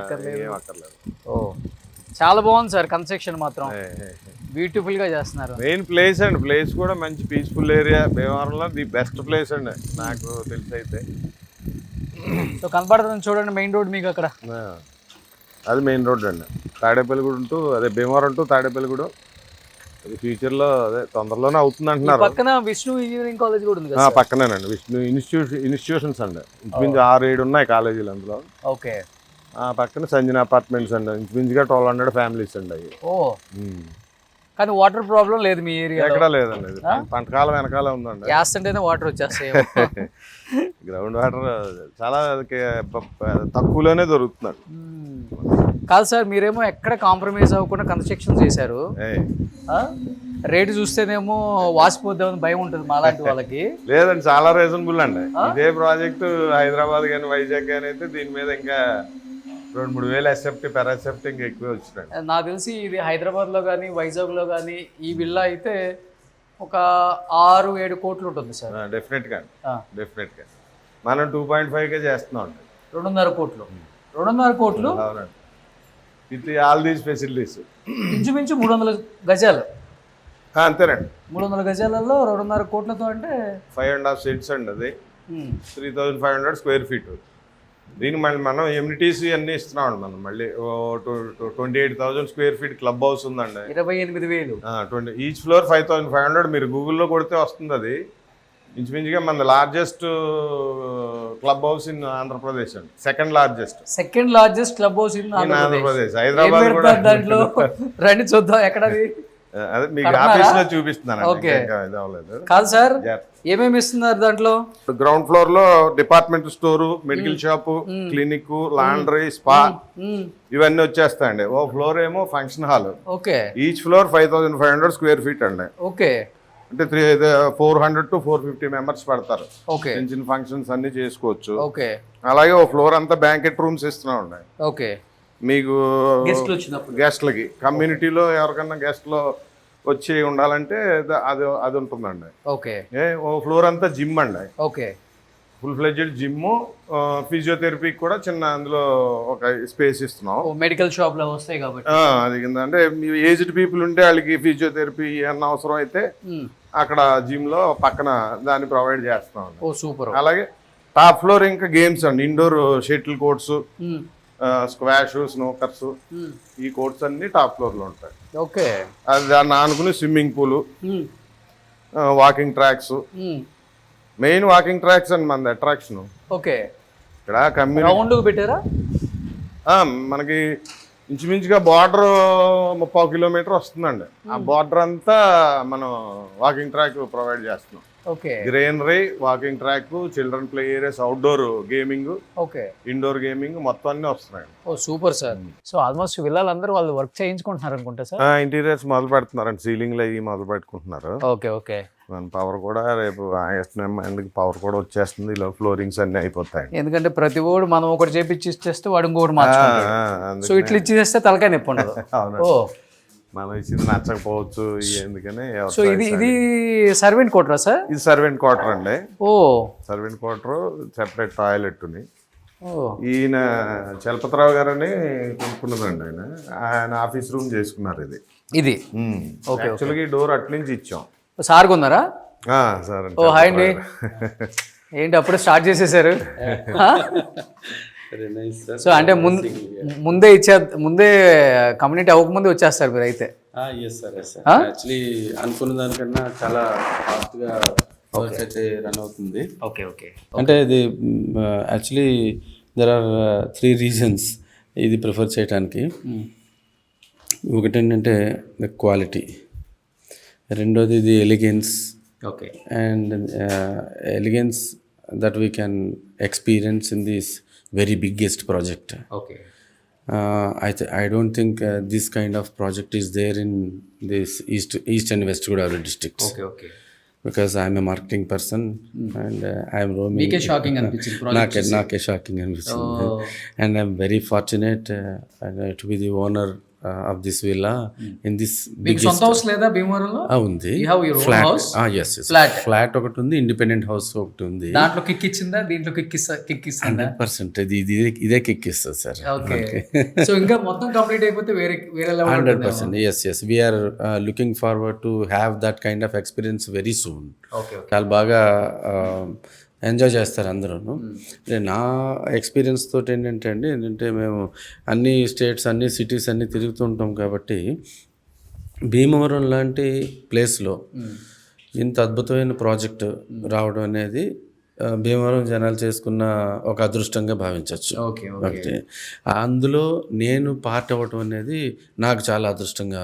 అక్కర్లేదు. ఓ చాలా బాగుంది సార్ కన్స్ట్రక్షన్ మాత్రం. బ్యూటిఫుల్ గా చేస్తున్నారు. మెయిన్ ప్లేస్ అండి. ప్లేస్ కూడా మంచి పీస్ఫుల్ ఏరియా. భీమవరంలో ది బెస్ట్ ప్లేస్ అండి నాకు తెలిసి అయితే. సో కనపడుతుంది చూడండి మెయిన్ రోడ్ మీకు అక్కడ. అది మెయిన్ రోడ్ అండి. తాడేపల్లిగూడ టు అదే భీమవరం టు తాడేపల్లిగూడ. అది ఫ్యూచర్ లో అదే తొందరలోనే అవుతుంది అంటున్నారు. పక్కన విష్ణు ఇంజనీరింగ్ కాలేజ్ కూడా ఉంది కదా? పక్కనేనండి. విష్ణు ఇన్స్టిట్యూషన్స్ అండి. ఇంచుమించు 6-7 ఉన్నాయి కాలేజీలు అందులో. ఓకే. పక్కన సంజన అపార్ట్మెంట్స్ అండి. ఇంచుమించుగా 1200 ఫ్యామిలీస్ అండి అవి. ఓ, కానీ వాటర్ ప్రాబ్లం లేదు మీ ఏరియా? ఎక్కడా లేదండి. పంటకాలం వెనకాల ఉందండి. గ్యాస్ అంటేనే వాటర్ వచ్చేస్తాయి. గ్రౌండ్ వాటర్ చాలా తక్కువలోనే దొరుకుతున్నాడు. కాదు సార్, మీరేమో ఎక్కడ కాంప్రమైజ్ అవ్వకుండా కన్స్ట్రక్షన్ చేశారు. రేటు చూస్తేనేమో వాసిపోద్దామని భయం ఉంటుంది మాలాంటి వాళ్ళకి. లేదండి, చాలా రీజనబుల్ అండి. ఇదే ప్రాజెక్టు హైదరాబాద్ కానీ వైజాగ్ కానీ అయితే దీని మీద ఇంకా 2-3 వేలు ఎస్ఎఫ్టీ పెర్ ఎస్ఎఫ్టీ ఇంకా ఎక్కువ వచ్చినాయి. నాకు తెలిసి ఇది హైదరాబాద్లో కానీ వైజాగ్లో కానీ ఈ విల్లా అయితే ఒక 6-7 కోట్లు ఉంటుంది సార్. డెఫినెట్గా మనం 2.5కే చేస్తున్నాం అండి. 2.5 కోట్లు. 2.5 కోట్లు అవునండి, విత్ ఆల్ దీస్ ఫెసిలిటీస్. ఇంచుమించు 300 గజాలు. అంతేనండి. 300 గజాలలో 2.5 కోట్లతో అంటే 5.5 seats అండి. అది 3500 square feet. దీనికి మళ్ళీ మనం ఎమ్యూనిటీస్ అన్నీ ఇస్తున్నామండి. మనం మళ్ళీ 28,000 square feet క్లబ్ హౌస్ ఉందండి. 28,000. Each floor 5,500. మీరు గూగుల్లో కొడితే వస్తుంది. అది ఇంచుమించుగా మన largest club house in Andhra Pradesh అండి. Second largest club house in Andhra Pradesh. Hyderabad కూడా దాంట్లో రండి చూద్దాం ఎక్కడది. అదే మీకు ఆఫీస్ లో చూపిస్తున్నాను. కాదు సార్, ఏమేమి ఇస్తున్నారు దాంట్లో? గ్రౌండ్ ఫ్లోర్ లో department store, medical shop, clinic, laundry, spa ఇవన్నీ వచ్చేస్తాయండి. ఓ ఫ్లోర్ ఏమో function hall. Okay. Each floor 5,500 square feet అండి. ఓకే. అంటే 400 to 450 members పడతారు. ఓకే. చిన్న చిన్న ఫంక్షన్స్ అన్ని చేసుకోవచ్చు. ఓకే. అలాగే ఓ ఫ్లోర్ అంతా బ్యాంకెట్ రూమ్స్ ఇస్తున్నాం అండి. ఓకే. మీకు గెస్ట్లకి, కమ్యూనిటీలో ఎవరికన్నా గెస్ట్లో వచ్చి ఉండాలంటే అది ఉంటుందండి. ఓకే. ఓ ఫ్లోర్ అంతా జిమ్ అండి. ఓకే. ఫుల్ ఫ్లెడ్జెడ్ జిమ్, ఫిజియోథెరపీకి కూడా చిన్న అందులో ఒక స్పేస్ ఇస్తున్నాం. మెడికల్ షాప్ లో వస్తాయి కాబట్టి అది కింద అంటే మీ ఏజ్డ్ పీపుల్ ఉంటే వాళ్ళకి ఫిజియోథెరపీ అన్న అవసరం అయితే అక్కడ జిమ్ లో పక్కన దాన్ని ప్రొవైడ్ చేస్తున్నాం. Oh super. అలాగే టాప్ ఫ్లోర్ ఇంకా గేమ్స్ అండి. Indoor shuttle courts, squash, snookers, ఈ కోర్ట్స్ అన్ని టాప్ ఫ్లోర్ లో ఉంటాయి. ఓకే. అది దాన్ని ఆనుకుని swimming pool, walking tracks. Main walking tracks అండి మన అట్రాక్షన్. ఓకే. ఇక్కడ కమ్యూనిటీ పెట్టారా? మనకి ఇంచుమించుగా బార్డర్ 30 kilometers వస్తుందండి. ఆ బార్డర్ అంతా మనం వాకింగ్ ట్రాక్ ప్రొవైడ్ చేస్తున్నాం. Okay greenery, walking track, children play areas, outdoor gaming, okay indoor gaming మొత్తం అన్ని వస్తున్నాయి. ఓ సూపర్ సార్. సో ఆల్మోస్ట్ విల్లాలందరూ వాళ్ళు వర్క్ చేయించుకుంటున్నారు అనుకుంటా సార్. ఇంటీరియర్స్ మొదలు పెడుతున్నారండి, సీలింగ్లు అవి మొదలు పెట్టుకుంటున్నారు. Okay okay. మన పవర్ కూడా రేపు పవర్ కూడా వచ్చేస్తుంది, ఇలా ఫ్లోరింగ్స్ అన్ని అయిపోతాయి. ఎందుకంటే ప్రతి ఓడు మనం ఒకటి చేపించి ఇచ్చేస్తే వాడు ఇంకొకటి మార్చుకుంటాడు. సో ఇట్లా ఇచ్చేస్తే తలకాయ నొప్పి ఉండదు. అవును, ఓ మనం ఇచ్చింది నచ్చకపోవచ్చు, ఎందుకని. సో ఇది సర్వెంట్ క్వార్టరా సార్? ఇది సర్వెంట్ క్వార్టర్ అండి. ఓ సర్వెంట్ క్వార్టర్, సెపరేట్ టాయిలెట్ ఉంది. ఓ ఈయన చలపతిరావు గారని కొనుక్కున్నదండి, ఆయన ఆఫీస్ రూమ్ చేసుకున్నారు ఇది. ఇది యాక్చువల్గా ఈ డోర్ అట్నుంచి ఇచ్చాం. సార్ కొన్నారా? సార్. ఓ హాయ్ అండి. ఏంటి అప్పుడే స్టార్ట్ చేసేసారు? సో అంటే ముందే కమ్యూనిటీ అవ్వకముందే వచ్చేస్తారు మీరు అయితే? Yes sir, yes sir. Actually అనుకున్న దానికన్నా చాలా ఫాస్ట్గా వర్క్ అయితే రన్ అవుతుంది. Okay okay. అంటే ఇది యాక్చువల్లీ దెర్ ఆర్ 3 రీజన్స్ ఇది ప్రిఫర్ చేయడానికి. ఒకటి ఏంటంటే ద క్వాలిటీ, రెండోది the elegance. Okay. And elegance that we can experience in this very biggest project. Okay. I don't think this kind of project is there in this East and West Godavari districts. Okay, okay. Because I am a marketing person and I am roaming. Meeke shocking anpichindi project. Naake shocking anpichindi. And I am very fortunate to be the owner of this villa in this big sont house leda Bhimavaramlo? Undi. You have your flat. own house? Yes. Flat ఒకటి ఉంది, independent house ఒకటి ఉంది. దాంట్లో kick ఇచ్చిందా, దీంట్లో kick ఇస్తుందా? 100% ఇదే kick ఇస్తుంది సార్. ఓకే. సో ఇంకా మొత్తం కంప్లీట్ అయిపోతే వేరే level 100%. yes we are looking forward to have that kind of experience very soon. Okay. చాలా బాగా ఎంజాయ్ చేస్తారు అందరూ. నా ఎక్స్పీరియన్స్ తోటి ఏంటంటే మేము అన్ని స్టేట్స్, అన్ని సిటీస్ అన్నీ తిరుగుతుంటాం కాబట్టి భీమవరం లాంటి ప్లేస్లో ఇంత అద్భుతమైన ప్రాజెక్టు రావడం అనేది భీమవరం జనాలు చేసుకున్న ఒక అదృష్టంగా భావించవచ్చు. ఓకే. ఒకటి అందులో నేను పార్ట్ అవ్వటం అనేది నాకు చాలా అదృష్టంగా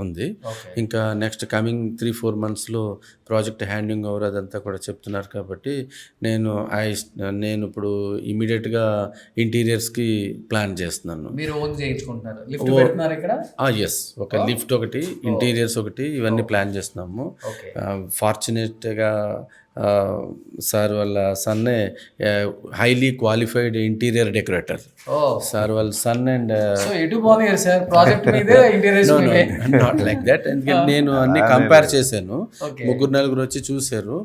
ఉంది. ఇంకా నెక్స్ట్ కమింగ్ 3-4 monthsలో ప్రాజెక్ట్ హ్యాండింగ్ ఓవర్ అదంతా కూడా చెప్తున్నారు కాబట్టి నేను ఇప్పుడు ఇమీడియట్గా ఇంటీరియర్స్కి ప్లాన్ చేస్తున్నాను. మీరు ఓన్ చేయించుకుంటున్నారు? లిఫ్ట్ పెడుతున్నారు ఇక్కడ? ఎస్, ఒక లిఫ్ట్ ఒకటి, ఇంటీరియర్స్ ఒకటి, ఇవన్నీ ప్లాన్ చేస్తున్నాము. ఫార్చునేట్గా సార్ వాళ్ళ సన్నే highly qualified interior decorator. Sir వాళ్ళ son and not like that. నేను అన్ని కంపేర్ చేశాను, 3-4 వచ్చి చూశారు.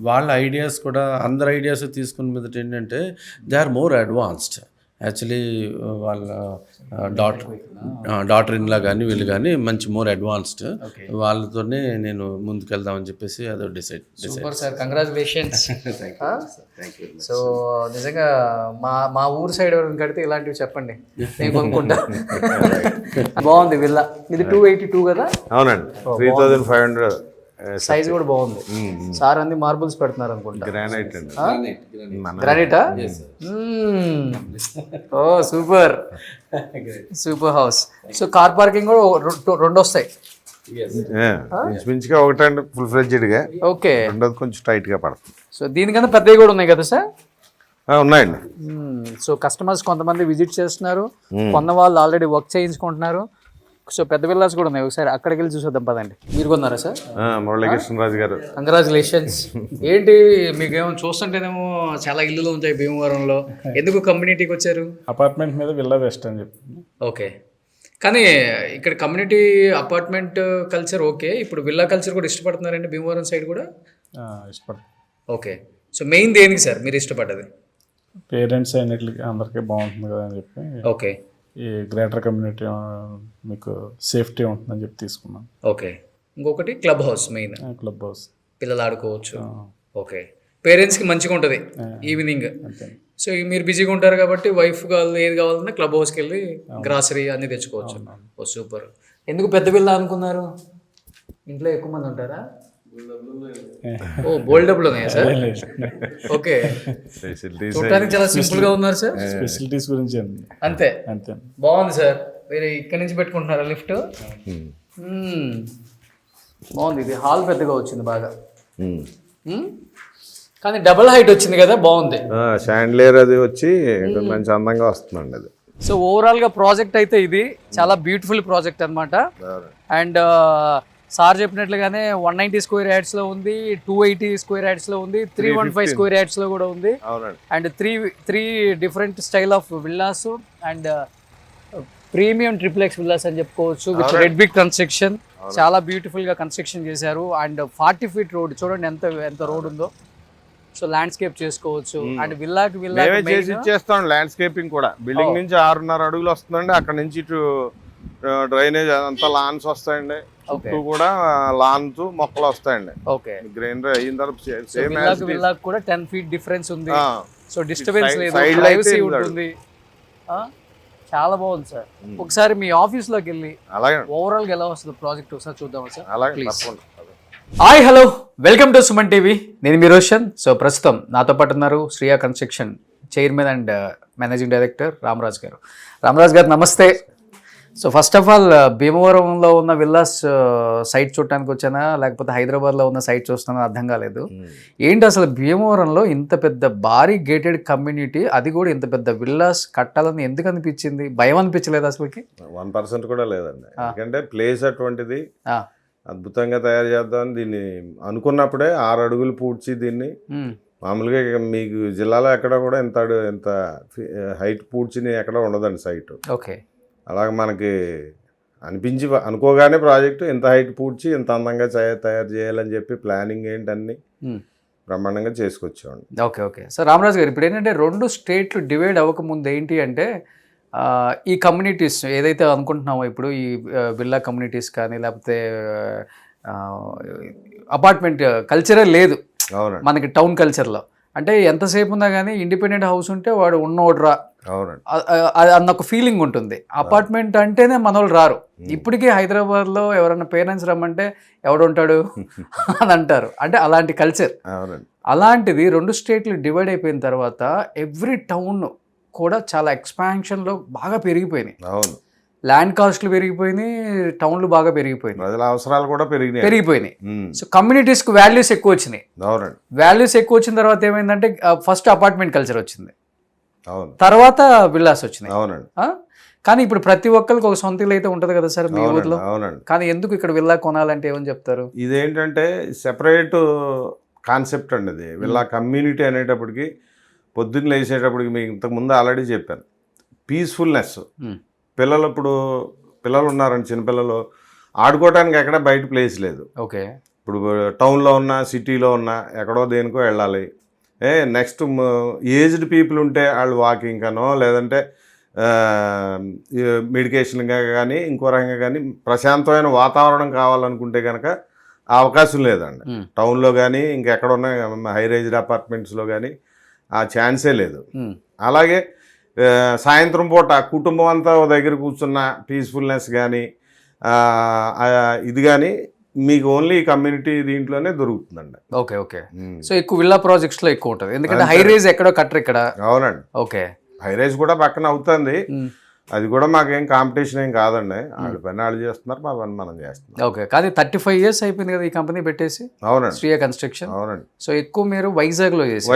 వాళ్ళ ఐడియాస్ కూడా అందరు ఐడియాస్ తీసుకున్న మీదట ఏంటంటే they are more advanced. Actually వాళ్ళ డాటర్ ఇన్లా కానీ వీళ్ళు కానీ మంచి మోర్ అడ్వాన్స్డ్. వాళ్ళతోనే నేను ముందుకెళ్దామని చెప్పేసి అదో decide. Super sir, congratulations. So నిజంగా మా ఊరు సైడ్ ఎవరైనా కడితే ఇలాంటివి చెప్పండి, నేను కొనుక్కుంటా. బాగుంది విల్లా. ఇది 282 కదా? అవునండి, 3500. సైజ్ కూడా బాగుంది. సార్ అన్ని మార్బుల్స్ పెడుతున్నారు అనుకుంటా. గ్రానైట్ అండి. గ్రానైటా? Oh super house. So car parking కూడా 2 వస్తాయి. ఇంచుమించుగా ఒకటండి ఫుల్ ఫ్లెడ్జ్డ్గా. ఓకే. రెండోది కొంచెం టైట్గా పడుతుంది. సో దీనికన్నా పెద్దవి కూడా ఉన్నాయి కదా సార్? ఉన్నాయండి. సో కస్టమర్స్ కొంతమంది విజిట్ చేస్తున్నారు, కొన్న వాళ్ళు ఆల్రెడీ వర్క్ చేయించుకుంటున్నారు. సో పెద్ద విల్లాస్ కూడా ఉన్నాయి, ఒకసారి అక్కడికి వెళ్ళి చూసేద్దాం పదండి. మీరు కొన్నారా సార్? మురళీకృష్ణరాజు గారు. కంగ్రాచులేషన్స్. ఏంటి మీకేమో చూస్తుంటేనేమో చాలా ఇల్లులు ఉంటాయి భీమవరంలో, ఎందుకు కమ్యూనిటీకి వచ్చారు? అపార్ట్మెంట్ మీద విల్లా బెస్ట్ అని చెప్పి. ఓకే, కానీ ఇక్కడ కమ్యూనిటీ అపార్ట్మెంట్ కల్చర్ ఓకే, ఇప్పుడు విల్లా కల్చర్ కూడా ఇష్టపడుతున్నారండి భీమవరం సైడ్ కూడా? ఇష్టపడతారు. ఓకే. సో మెయిన్ దేనికి సార్ మీరు ఇష్టపడ్డది? పేరెంట్స్ అయినట్లకి అందరికీ బాగుంటుంది కదా అని చెప్పి. ఓకే. ఈ గ్రేటర్ కమ్యూనిటీ మీకు సేఫ్టీ ఉంటుందని చెప్పి తీసుకున్నాను. ఓకే. ఇంకొకటి club house, main club house, పిల్లలు ఆడుకోవచ్చు. ఓకే. పేరెంట్స్కి మంచిగా ఉంటుంది ఈవినింగ్. సో మీరు బిజీగా ఉంటారు కాబట్టి వైఫ్ కావాలి ఏది కావాలన్నా క్లబ్ హౌస్కి వెళ్ళి గ్రాసరీ అన్నీ తెచ్చుకోవచ్చు. ఓ సూపర్. ఎందుకు పెద్ద పిల్ల అనుకున్నారు? ఇంట్లో ఎక్కువ మంది ఉంటారా? ఓ బోల్డ్ డబ్బులు ఉన్నాయా సార్? ఓకే. చూడటానికి చాలా సింపుల్ గా ఉన్నారు సార్. ఫెసిలిటీస్ గురించి అంతే. బాగుంది సార్. మీరు ఇక్కడ నుంచి పెట్టుకుంటున్నారా లిఫ్ట్? బాగుంది. ఇది హాల్ పెద్దగా వచ్చింది బాగా. కానీ డబుల్ హైట్ వచ్చింది కదా, బాగుంది. షాండ్లియర్ అది వచ్చి మంచి అందంగా వస్తుందండి అది. సో ఓవరాల్ గా ప్రాజెక్ట్ అయితే ఇది చాలా బ్యూటిఫుల్ ప్రాజెక్ట్ అన్నమాట. అండ్ సార్ చెప్పినట్లుగానే 190 స్క్వేర్ యార్డ్స్ లో ఉంది, 280 స్క్వేర్ యార్డ్స్ లో ఉంది, 315 స్క్వేర్ యార్డ్స్ లో కూడా ఉంది. And three different style of villas and premium triplex villas అని చెప్పుకోవచ్చు విత్ రెడ్ బిగ్ కన్స్ట్రక్షన్. చాలా బ్యూటిఫుల్ గా కన్స్ట్రక్షన్ చేశారు. అండ్ 40 feet రోడ్ చూడండి ఎంత రోడ్ ఉందో. సో ల్యాండ్స్కేప్ చేసుకోవచ్చు. అండ్ విల్లాకి చేసి ఇచ్చేస్తాం. ల్యాండ్స్కేపింగ్ కూడా బిల్డింగ్ నుంచి 6.5 అడుగులు వస్తుందండి. అక్కడ నుంచి ఇటు డ్రైనేజ్ అంతా లాన్స్ వస్తాయండి. చుట్టూ కూడా లాన్స్ మొక్కలు వస్తాయండి. ఓకే, గ్రీనరీ అయిన తర్వాత విల్లాకి కూడా 10 feet డిఫరెన్స్ ఉంది. సో డిస్టర్బెన్స్ లేదు, ప్రైవసీ ఉంటుంది. చాలా బాగుంది సార్. ఒకసారి మీ ఆఫీస్ లోకి వెళ్ళి ఓవరాల్ గా ఎలా వస్తుంది ప్రాజెక్ట్ ఒకసారి చూద్దాం sir. Hi hello, welcome to Suman TV. నేను మీ రోషన్. సో ప్రస్తుతం నాతో పాటు ఉన్నారు Shriya construction chairman and managing director Ramraj గారు. రామరాజ్ గారు నమస్తే. సో ఫస్ట్ ఆఫ్ ఆల్ భీమవరంలో ఉన్న విల్లాస్ సైట్ చూడటానికి వచ్చానా లేకపోతే హైదరాబాద్లో ఉన్న సైట్ చూస్తానో అర్థం కాలేదు. ఏంటి అసలు భీమవరంలో ఇంత పెద్ద భారీ గేటెడ్ కమ్యూనిటీ, అది కూడా ఇంత పెద్ద విల్లాస్ కట్టాలని ఎందుకు అనిపించింది? భయం అనిపించలేదు అసలుకి? 1% కూడా లేదండి. ఎందుకంటే ప్లేస్ అటువంటిది అద్భుతంగా తయారు చేద్దామని దీన్ని అనుకున్నప్పుడే 6 అడుగులు పూడ్చి దీన్ని మామూలుగా మీకు జిల్లాలో ఎక్కడ కూడా ఎంత హైట్ పూడ్చిని ఎక్కడ ఉండదండి సైట్. ఓకే, అలాగే మనకి అనుకోగానే ప్రాజెక్టు ఇంత హైట్ పూడ్చి ఇంత అందంగా తయారు చేయాలని చెప్పి ప్లానింగ్ ఏంటన్నీ బ్రహ్మాండంగా చేసుకొచ్చామండి. Okay okay sir. Ramaraju garu, ఇప్పుడు ఏంటంటే 2 స్టేట్లు డివైడ్ అవ్వకముందు ఏంటి అంటే ఈ కమ్యూనిటీస్ ఏదైతే అనుకుంటున్నామో ఇప్పుడు ఈ విల్లా కమ్యూనిటీస్ కానీ లేకపోతే అపార్ట్మెంట్ కల్చరే లేదు మనకి టౌన్ కల్చర్లో. అంటే ఎంతసేపు ఉన్నా కానీ ఇండిపెండెంట్ హౌస్ ఉంటే వాడు ఉన్నోడ్రా అన్న ఒక ఫీలింగ్ ఉంటుంది. అపార్ట్మెంట్ అంటేనే మనోళ్ళు రారు. ఇప్పటికీ హైదరాబాద్లో ఎవరైనా పేరెంట్స్ రమ్మంటే ఎవడుంటాడు అని అంటారు. అంటే అలాంటి కల్చర్. అలాంటిది 2 స్టేట్లు డివైడ్ అయిపోయిన తర్వాత ఎవ్రీ టౌన్ కూడా చాలా ఎక్స్పాన్షన్లో బాగా పెరిగిపోయినాయి. అవును, ల్యాండ్ కాస్ట్లు పెరిగిపోయినాయి, టౌన్లు బాగా పెరిగిపోయినాయి, ప్రజల అవసరాలు కూడా పెరిగిపోయినాయి. సో కమ్యూనిటీస్కి వాల్యూస్ ఎక్కువ వచ్చినాయి. వాల్యూస్ ఎక్కువ వచ్చిన తర్వాత ఏమైందంటే ఫస్ట్ అపార్ట్మెంట్ కల్చర్ వచ్చింది, తర్వాత విల్లాస్ వచ్చినాయి. అవునండి. కానీ ఇప్పుడు ప్రతి ఒక్కరికి ఒక సొంత ఇల్లు అయితే ఉంటుంది కదా సార్ మీ ఊర్లో. అవునండి. కానీ ఎందుకు ఇక్కడ విల్లా కొనాలంటే ఏమని చెప్తారు? ఇదేంటంటే సెపరేట్ కాన్సెప్ట్ అండి ఇది. విల్లా కమ్యూనిటీ అనేటప్పటికి పొద్దున్న లేచేటప్పటికి మీకు ఇంతకుముందు ఆల్రెడీ చెప్పాను, పీస్ఫుల్నెస్. పిల్లలు ఉన్నారండి, చిన్నపిల్లలు ఆడుకోవడానికి ఎక్కడ బయట ప్లేస్ లేదు. ఓకే, ఇప్పుడు టౌన్లో ఉన్నా సిటీలో ఉన్నా ఎక్కడో దేనికో వెళ్ళాలి. నెక్స్ట్ ఏజ్డ్ పీపుల్ ఉంటే వాళ్ళు వాకింగ్ కనో లేదంటే మెడికేషన్గా కానీ ఇంకో రకంగా కానీ ప్రశాంతమైన వాతావరణం కావాలనుకుంటే కనుక ఆ అవకాశం లేదండి. టౌన్లో కానీ ఇంకెక్కడ ఉన్న హై రేజ్డ్ అపార్ట్మెంట్స్లో కానీ ఆ ఛాన్సే లేదు. అలాగే సాయంత్రం పూట కుటుంబం అంతా దగ్గర కూర్చున్న పీస్ఫుల్నెస్ కానీ ఇది కానీ మీకు ఓన్లీ కమ్యూనిటీ దీంట్లోనే దొరుకుతుందండి. Okay okay. సో ఎక్కువ విల్లా ప్రాజెక్ట్స్లో ఎక్కువ ఉంటుంది, ఎందుకంటే హై రేజ్ ఎక్కడో కట్టరు ఇక్కడ. అవునండి. ఓకే, హై రేజ్ కూడా పక్కన అవుతుంది. అది కూడా మాకేం కాంపిటీషన్ ఏం కాదండి. వాళ్ళ పని వాళ్ళు చేస్తున్నారు, మా పని మనం చేస్తున్నాం. ఓకే, కానీ 35 years అయిపోయింది కదా ఈ కంపెనీ పెట్టేసి. అవునండి. శ్రియా కన్స్ట్రక్షన్. అవునండి. సో ఎక్కువ మీరు వైజాగ్లో చేశారు?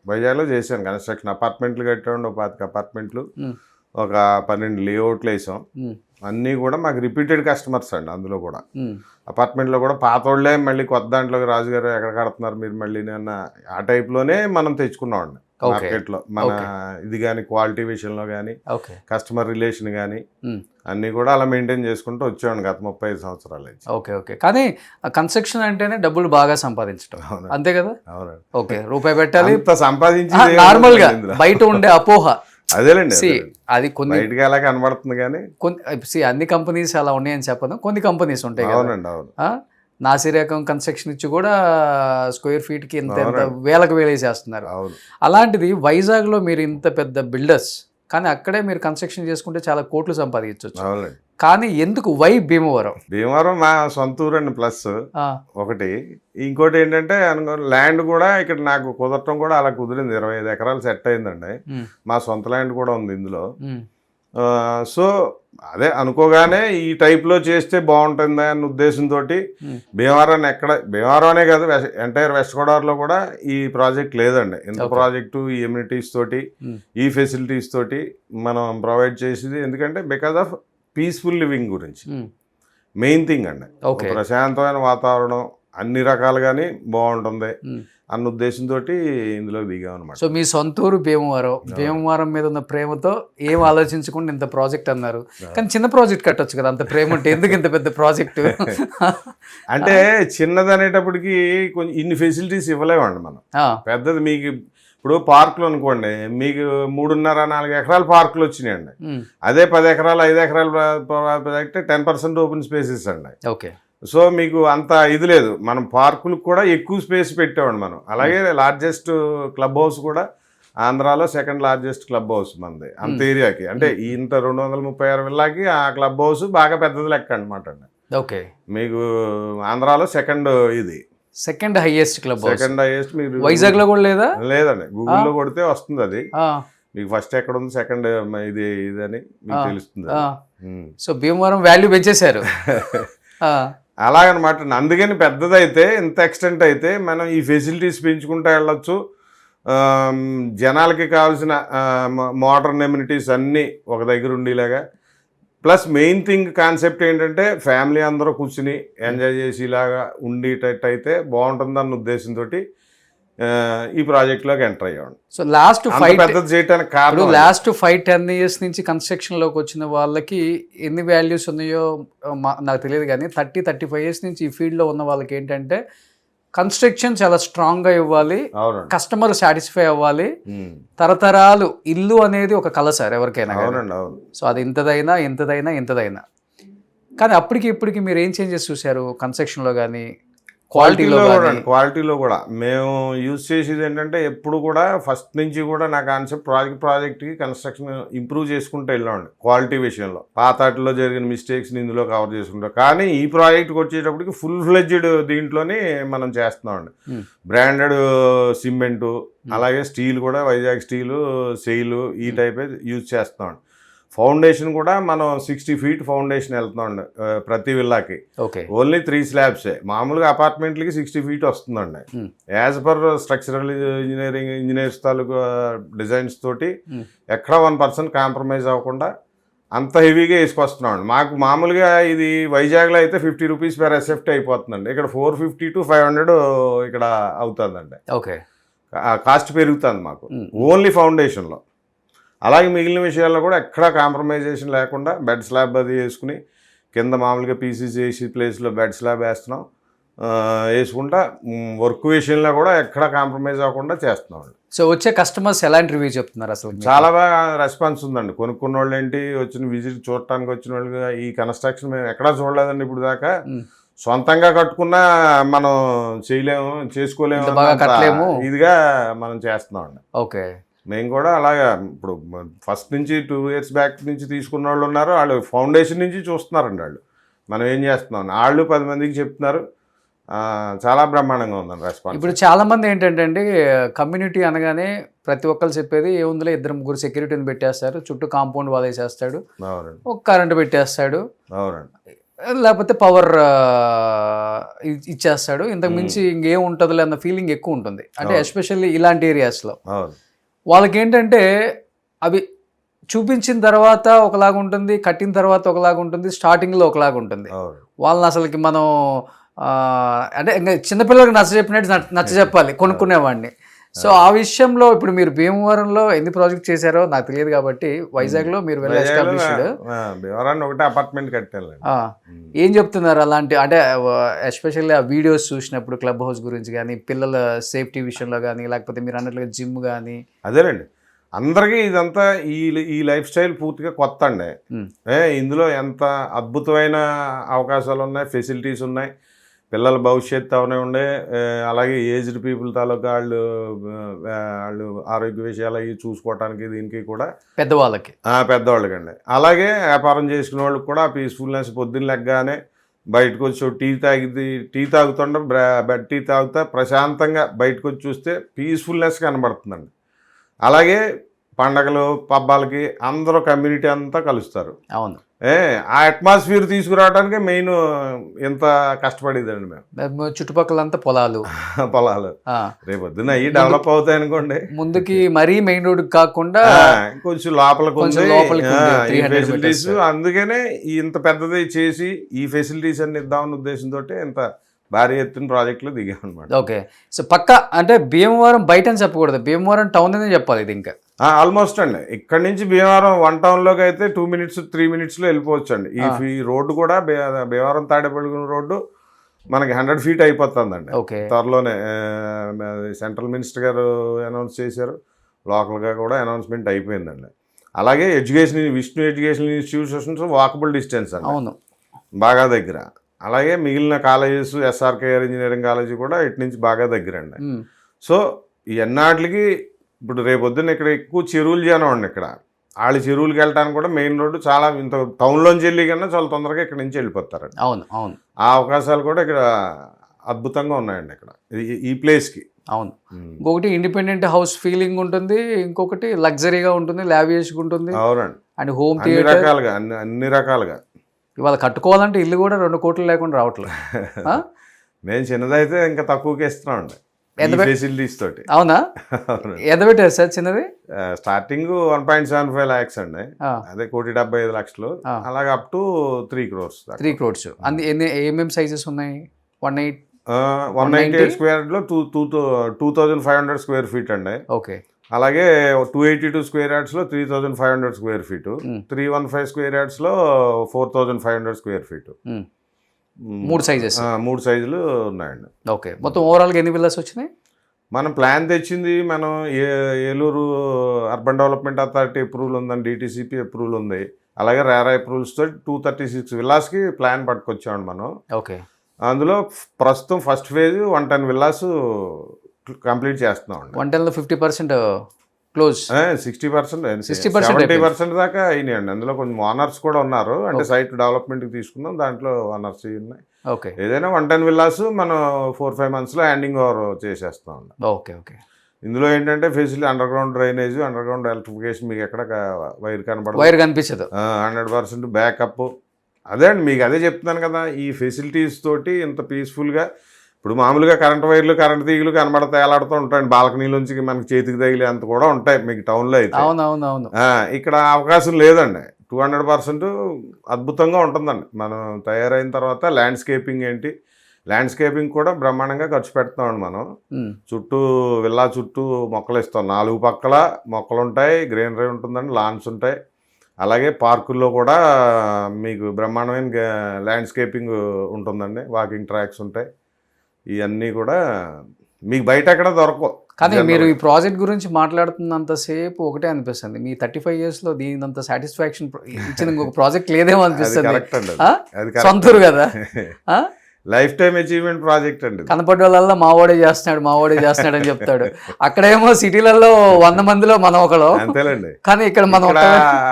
వైజాగ్లో చేశాను కన్స్ట్రక్షన్. అపార్ట్మెంట్లు కట్టాము, 25 అపార్ట్మెంట్లు, ఒక 12 లేఅవుట్లు వేసాం. అన్నీ కూడా మాకు రిపీటెడ్ కస్టమర్స్ అండి. అందులో కూడా అపార్ట్మెంట్లో కూడా పాతోళ్లే మళ్ళీ కొత్త దాంట్లోకి రాజుగారు ఎక్కడ కడుతున్నారు మీరు మళ్ళీ అన్న ఆ టైప్లోనే మనం తెచ్చుకున్నామండి మార్కెట్లో. మన ఇది కానీ క్వాలిటీ విషయంలో కానీ కస్టమర్ రిలేషన్ కానీ అన్నీ కూడా అలా మెయింటైన్ చేసుకుంటూ వచ్చామండి గత 35 సంవత్సరాలు. Okay okay. కానీ కన్స్ట్రక్షన్ అంటేనే డబ్బులు బాగా సంపాదించడం, అంతే కదా? అవునండి. ఓకే, రూపాయి పెట్టాలి సంపాదించి నార్మల్ గా బయట ఉండే అపోహ అదేలేండి. అది కొన్ని బయటగా అలా కనబడుతుంది కానీ అన్ని కంపెనీస్ అలా ఉన్నాయని చెప్పను, కొన్ని కంపెనీస్ ఉంటాయి. అవునండి. అవును. నాసిరకం కన్స్ట్రక్షన్ ఇచ్చి కూడా స్క్వేర్ ఫీట్కి ఇంత వేలకు వేలేసేస్తున్నారు. అవును. అలాంటిది వైజాగ్లో మీరు ఇంత పెద్ద బిల్డర్స్, కానీ అక్కడే మీరు కన్స్ట్రక్షన్ చేసుకుంటే చాలా కోట్లు సంపాదించవచ్చు. అవునండి. కానీ ఎందుకు వై భీమవరం? భీమవరం మా సొంత ఊరండి ప్లస్ ఒకటి. ఇంకోటి ఏంటంటే ల్యాండ్ కూడా ఇక్కడ నాకు కుదరటం కూడా అలా కుదిరింది. 25 ఎకరాలు సెట్ అయిందండి. మా సొంత ల్యాండ్ కూడా ఉంది ఇందులో. సో అదే అనుకోగానే ఈ టైప్లో చేస్తే బాగుంటుందా అన్న ఉద్దేశంతో భీమవరం అనే కాదు ఎంటైర్ వెస్ట్ గోదావరిలో కూడా ఈ ప్రాజెక్ట్ లేదండి. ఇంత ప్రాజెక్టు ఈ ఎమ్యూనిటీస్ తోటి ఈ ఫెసిలిటీస్ తోటి మనం ప్రొవైడ్ చేసేది ఎందుకంటే బికాస్ ఆఫ్ పీస్ఫుల్ లివింగ్ గురించి మెయిన్ థింగ్ అండి. ప్రశాంతమైన వాతావరణం అన్ని రకాలుగానే బాగుంటుంది అన్న ఉద్దేశంతో ఇందులో దిగాం అనమాట. సో మీ సొంతూరు భీమవరం మీద ఉన్న ప్రేమతో ఏం ఆలోచించకుండా ఇంత ప్రాజెక్ట్ అన్నారు. కానీ చిన్న ప్రాజెక్ట్ కట్టొచ్చు కదా, అంత ప్రేమ ఉంటే ఎందుకు ఇంత పెద్ద ప్రాజెక్టు? అంటే చిన్నది అనేటప్పటికి కొంచెం ఇన్ని ఫెసిలిటీస్ ఇవ్వలేమండి మనం. పెద్దది మీకు ఇప్పుడు పార్కులు అనుకోండి, మీకు 3.5-4 ఎకరాల పార్కులు వచ్చినాయండి. అదే 10 ఎకరాలు 5 ఎకరాల ప్రాజెక్ట్ 10% ఓపెన్ స్పేసెస్ అండి. ఓకే. సో మీకు అంత ఇది లేదు. మనం పార్కులకు కూడా ఎక్కువ స్పేస్ పెట్టామండి మనం. అలాగే లార్జెస్ట్ క్లబ్ హౌస్ కూడా ఆంధ్రాలో సెకండ్ లార్జెస్ట్ క్లబ్ హౌస్ మనది అంత ఏరియాకి. అంటే ఇంత 236 విల్లాకి ఆ క్లబ్ హౌస్ బాగా పెద్దది లెక్క అనమాట అండి. ఓకే. మీకు ఆంధ్రాలో second highest club, second highest. మీరు వైజాగ్ లో కూడా లేదండి, గూగుల్లో కొడితే వస్తుంది అది. మీకు ఫస్ట్ ఎక్కడ ఉంది సెకండ్ ఇది అని మీకు తెలుస్తుంది. సో భీమవరం వాల్యూ పెంచేశారు. అలాగనమాట. అందుకని పెద్దదైతే ఇంత ఎక్స్టెంట్ అయితే మనం ఈ ఫెసిలిటీస్ పెంచుకుంటూ వెళ్ళొచ్చు. జనాలకి కావాల్సిన మోడర్న్ ఎమ్యూనిటీస్ అన్నీ ఒక దగ్గర ఉండేలాగా. ప్లస్ మెయిన్ థింగ్ కాన్సెప్ట్ ఏంటంటే ఫ్యామిలీ అందరూ కూర్చుని ఎంజాయ్ చేసి ఇలాగా ఉండేటట్టు అయితే బాగుంటుందన్న ఉద్దేశంతో ఈ ప్రాజెక్ట్లోకి ఎంటర్ అయ్యాడు. సో లాస్ట్ 5 చేయడానికి కారణం లాస్ట్ 5-10 years నుంచి కన్స్ట్రక్షన్లోకి వచ్చిన వాళ్ళకి ఎన్ని వాల్యూస్ ఉన్నాయో నాకు తెలియదు, కానీ 30-35 years నుంచి ఈ ఫీల్డ్లో ఉన్న వాళ్ళకి ఏంటంటే కన్స్ట్రక్షన్ చాలా స్ట్రాంగ్గా ఇవ్వాలి, కస్టమర్ సాటిస్ఫై అవ్వాలి, తరతరాలు ఇల్లు అనేది ఒక కళ సార్ ఎవరికైనా. సో అది ఇంతదైనా కానీ అప్పటికి ఇప్పటికి మీరు ఏం చేంజెస్ చూసారు కన్స్ట్రక్షన్లో కానీ క్వాలిటీలో కూడా? మేము యూజ్ చేసేది ఏంటంటే ఎప్పుడు కూడా ఫస్ట్ నుంచి కూడా నా కాన్సెప్ట్ ప్రాజెక్ట్కి కన్స్ట్రక్షన్ ఇంప్రూవ్ చేసుకుంటూ వెళ్ళామండి. క్వాలిటీ విషయంలో పాతాటిలో జరిగిన మిస్టేక్స్ని ఇందులో కవర్ చేసుకుంటాం. కానీ ఈ ప్రాజెక్ట్కి వచ్చేటప్పటికి ఫుల్ ఫ్లెడ్జ్డ్ దీంట్లోనే మనం చేస్తున్నామండి. బ్రాండెడ్ సిమెంటు, అలాగే స్టీల్ కూడా వైజాగ్ స్టీలు, సెయిలు ఈ టైపే యూజ్ చేస్తున్నామండి. ఫౌండేషన్ కూడా మనం 60 feet ఫౌండేషన్ వెళ్తున్నాండి ప్రతి విల్లాకి. Only 3 slabs. మామూలుగా అపార్ట్మెంట్లకి 60 feet వస్తుందండి. యాజ్ పర్ స్ట్రక్చరల్ ఇంజనీర్స్ తాలూకు డిజైన్స్ తోటి ఎక్కడ 1% కాంప్రమైజ్ అవ్వకుండా అంత హెవీగా వేసుకొస్తున్నాం. మాకు మామూలుగా ఇది వైజాగ్లో అయితే 50 rupees per SFT అయిపోతుందండి. ఇక్కడ 450 to 500 ఇక్కడ అవుతుందండి. ఓకే. కాస్ట్ పెరుగుతుంది మాకు ఓన్లీ ఫౌండేషన్లో. అలాగే మిగిలిన విషయాల్లో కూడా ఎక్కడా కాంప్రమైజేషన్ లేకుండా బెడ్ స్లాబ్ అది వేసుకుని కింద మామూలుగా పీసీసీ వేసి ప్లేస్లో బెడ్ స్లాబ్ వేస్తున్నాం. వేసుకుంటా వర్క్ విషయంలో కూడా ఎక్కడా కాంప్రమైజ్ అవ్వకుండా చేస్తున్నాం. సో వచ్చే కస్టమర్స్ ఎలాంటి రివ్యూ చెప్తున్నారు? అసలు చాలా బాగా రెస్పాన్స్ ఉందండి. కొనుక్కున్న వాళ్ళు ఏంటి, వచ్చిన విజిట్ చూడటానికి వచ్చిన వాళ్ళు ఈ కన్స్ట్రక్షన్ మేము ఎక్కడా చూడలేదండి ఇప్పుడు దాకా. సొంతంగా కట్టుకున్నా మనం చేసుకోలేము, ఇదిగా మనం చేస్తున్నామండి. ఓకే. మేము కూడా అలాగా ఇప్పుడు ఫస్ట్ నుంచి 2 years బ్యాక్ నుంచి తీసుకున్న వాళ్ళు ఉన్నారు. వాళ్ళు ఫౌండేషన్ నుంచి చూస్తున్నారండి. వాళ్ళు మనం ఏం చేస్తున్నాం వాళ్ళు 10 మందికి చెప్తున్నారు. చాలా బ్రహ్మాండంగా ఉందండి రెస్పాన్స్. ఇప్పుడు చాలా మంది ఏంటంటే అండి, కమ్యూనిటీ అనగానే ప్రతి ఒక్కరు చెప్పేది ఏముందిలే 2-3 సెక్యూరిటీని పెట్టేస్తారు, చుట్టూ కాంపౌండ్ వాల్ వేసేస్తాడు, ఒక కరెంట్ పెట్టేస్తాడు, లేకపోతే పవర్ ఇచ్చేస్తాడు, ఇంతకు మించి ఇంకేం ఉంటుందిలే అన్న ఫీలింగ్ ఎక్కువ ఉంటుంది. అంటే ఎస్పెషల్లీ ఇలాంటి ఏరియాస్లో వాళ్ళకి ఏంటంటే అవి చూపించిన తర్వాత ఒకలాగా ఉంటుంది, కట్టిన తర్వాత ఒకలాగా ఉంటుంది, స్టార్టింగ్లో ఒకలాగా ఉంటుంది. వాళ్ళని అసలుకి మనం అంటే ఇంకా చిన్నపిల్లలకు నచ్చ చెప్పాలి కొనుక్కునేవాడిని. సో ఆ విషయంలో ఇప్పుడు మీరు భీమవరంలో ఎన్ని ప్రాజెక్ట్ చేశారో నాకు తెలియదు కాబట్టి వైజాగ్లో మీరు వెళ్ళి ఎస్టాబ్లిష్డ్ ఒకటే అపార్ట్మెంట్ కట్టారు. ఏం చెప్తున్నారు అలాంటి, అంటే ఎస్పెషల్లీ ఆ వీడియోస్ చూసినప్పుడు క్లబ్ హౌస్ గురించి కానీ, పిల్లల సేఫ్టీ విషయంలో కానీ, లేకపోతే మీరు అన్నట్లుగా జిమ్ కానీ? అదేనండి, అందరికీ ఇదంతా ఈ లైఫ్ స్టైల్ పూర్తిగా కొత్త అండి. ఇందులో ఎంత అద్భుతమైన అవకాశాలు ఉన్నాయి, ఫెసిలిటీస్ ఉన్నాయి. పిల్లల భవిష్యత్తు అవనే ఉండే, అలాగే ఏజ్డ్ పీపుల్ తాలూకా వాళ్ళు ఆరోగ్య విషయాలు అవి చూసుకోవటానికి దీనికి కూడా పెద్దవాళ్ళకండి. అలాగే వ్యాపారం చేసుకునే వాళ్ళకి కూడా పీస్ఫుల్నెస్. పొద్దున్న లెగ్గానే బయటకు వచ్చి టీ తాగుతా ప్రశాంతంగా బయటకు వచ్చి చూస్తే పీస్ఫుల్నెస్ కనబడుతుందండి. అలాగే పండగలు పబ్బాలకి అందరూ కమ్యూనిటీ అంతా కలుస్తారు. అవును, ఆ అట్మాస్ఫియర్ తీసుకురావడానికి మెయిన్ ఎంత కష్టపడేదండి మేము. చుట్టుపక్కలంతా పొలాలు పొలాలు రేపొద్దున అయ్యి డెవలప్ అవుతాయి అనుకోండి, ముందుకి మరీ మెయిన్ రోడ్ కాకుండా కొంచెం లోపలికి కొంచెం ఉంది లోపలికి ఉంది, 300 ఫెసిలిటీస్. meters. అందుకనే ఇంత పెద్దది చేసి ఈ ఫెసిలిటీస్ అన్ని ఇద్దామన్న ఉద్దేశంతో ఇంత భారీ ఎత్తున ప్రాజెక్టులు దిగామన్నమాట. ఓకే, సో పక్క అంటే భీమవరం బయట అని చెప్పకూడదు, భీమవరం టౌన్ అనే చెప్పాలి ఇది. ఇంకా ఆల్మోస్ట్ అండి ఇక్కడ నుంచి భీమవరం 1 town లోకి అయితే 2 minutes 3 minutes లో వెళ్ళిపోవచ్చు అండి. ఈ రోడ్డు కూడా భీమవరం తాడేపల్లి రోడ్డు మనకి 100 feet అయిపోతుందండి. ఓకే, త్వరలోనే సెంట్రల్ మినిస్టర్ గారు అనౌన్స్ చేశారు, లోకల్గా కూడా అనౌన్స్మెంట్ అయిపోయిందండి. అలాగే Vishnu education institutions walkable distance అండి, అవును, బాగా దగ్గర. అలాగే మిగిలిన కాలేజెస్ SRKR ఇంజనీరింగ్ కాలేజీ కూడా ఇటు నుంచి బాగా దగ్గర అండి. సో ఈ ఎన్నాటికి ఇప్పుడు రేపొద్దున ఇక్కడ ఎక్కువ చెరువులు జనం అండి. ఇక్కడ వాళ్ళ చెరువులకి వెళ్ళడానికి కూడా మెయిన్ రోడ్డు చాలా ఇంత టౌన్లోంచి వెళ్ళి కన్నా చాలా తొందరగా ఇక్కడ నుంచి వెళ్ళిపోతారండి. అవును అవును, ఆ అవకాశాలు కూడా ఇక్కడ అద్భుతంగా ఉన్నాయండి ఇక్కడ ఈ ప్లేస్కి. అవును, ఇంకొకటి ఇండిపెండెంట్ హౌస్ ఫీలింగ్ ఉంటుంది, ఇంకొకటి లగ్జరీగా ఉంటుంది, లావియస్గా ఉంటుంది. అవునండి, అండ్ హోమ్ అన్ని థియేటర్ రకాలుగా అన్ని రకాలుగా. ఇవాళ కట్టుకోవాలంటే ఇల్లు కూడా 2 కోట్లు లేకుండా రావట్లేదు. మేము చిన్నదైతే ఇంకా తక్కువకి ఇస్తున్నామండి ఫెసిలిటీస్ తోటి. అవునా, ఎంత పెట్టారు సార్ చిన్నది? స్టార్టింగ్ 1.75 lakhs అండి, అదే 1,75,00,000. అలాగే అప్ టు 3 crores. 3 crores. ఏమేమి సైజెస్ ఉన్నాయి? 198 square లో 2,500 square feet అండి. ఓకే, అలాగే 282 square yards లో 3,500 square feet, 315 square yards లో 4,500 square feet. 3 సైజెస్, 3 సైజులు ఉన్నాయండి. ఓకే, మొత్తం ఓవరాల్గా ఎన్ని విల్లాస్ వచ్చినాయి? మనం ప్లాన్ తెచ్చింది మనం Eluru urban development authority approval ఉందండి, DTCP అప్రూవల్ ఉంది, అలాగే RERA అప్రూవల్స్ తోటి 236 విల్లాస్కి ప్లాన్ పట్టుకొచ్చామండి మనం. ఓకే, అందులో ప్రస్తుతం ఫస్ట్ ఫేజ్ 110 విల్లాస్ కంప్లీట్ చేస్తున్నాం అండి. 110లో 50% క్లోజ్, 60%, 60% 70% దాకా అయినాయండి. అందులో కొంచెం ఓనర్స్ కూడా ఉన్నారు, అంటే సైట్ డెవలప్మెంట్కి తీసుకున్నాం, దాంట్లో ఓనర్స్ ఉన్నాయి. ఓకే, ఏదైనా 110 విల్లాస్ మనం 4-5 monthsలో హ్యాండింగ్ ఓవర్ చేసేస్తాం. ఓకే ఓకే, ఇందులో ఏంటంటే facility under ground drainage, under ground electrification, మీకు ఎక్కడ వైర్ కనబడదు, వైర్ కనిపించదు, 100% బ్యాకప్. అదే అండి, మీకు అదే చెప్తున్నాను కదా, ఈ ఫెసిలిటీస్ తోటి ఇంత పీస్ఫుల్గా. ఇప్పుడు మామూలుగా కరెంట్ వైర్లు కరెంట్ తీగలు కనబడతాయి, ఎలాడుతూ ఉంటాయండి, బాల్కనీలోంచి మనకి చేతికి తగిలే అంత కూడా ఉంటాయి మీకు టౌన్లో అయితే. అవునవునవును, ఇక్కడ అవకాశం లేదండి. 200% అద్భుతంగా ఉంటుందండి. మనం తయారైన తర్వాత ల్యాండ్స్కేపింగ్ ఏంటి, ల్యాండ్స్కేపింగ్ కూడా బ్రహ్మాండంగా ఖర్చు పెడతామండి మనం. చుట్టూ విల్లా చుట్టూ మొక్కలు ఇస్తాం, 4 పక్కల మొక్కలు ఉంటాయి, గ్రీనరీ ఉంటుందండి, లాన్స్ ఉంటాయి. అలాగే పార్కుల్లో కూడా మీకు బ్రహ్మాండమైన ల్యాండ్స్కేపింగ్ ఉంటుందండి, వాకింగ్ ట్రాక్స్ ఉంటాయి. ఇవన్నీ కూడా మీకు బయట ఎక్కడ దొరకవు. కానీ మీరు ఈ ప్రాజెక్ట్ గురించి మాట్లాడుతున్నంతసేపు ఒకటే అనిపిస్తుంది, మీ 35 yearsలో దీనంత సాటిస్ఫాక్షన్ ఇచ్చిన ఇంకొక ప్రాజెక్ట్ లేదేమో అనిపిస్తుంది. సొంతూరు కదా, లైఫ్ టైమ్ అచీవ్మెంట్ ప్రాజెక్ట్ అండి. కనపడ్డ వాళ్ళ మావాడే చేస్తున్నాడు అని చెప్తాడు. అక్కడేమో సిటీలలో 100 మందిలో మనం ఒకళ్ళు, అంతేలేండి. కానీ ఇక్కడ మనం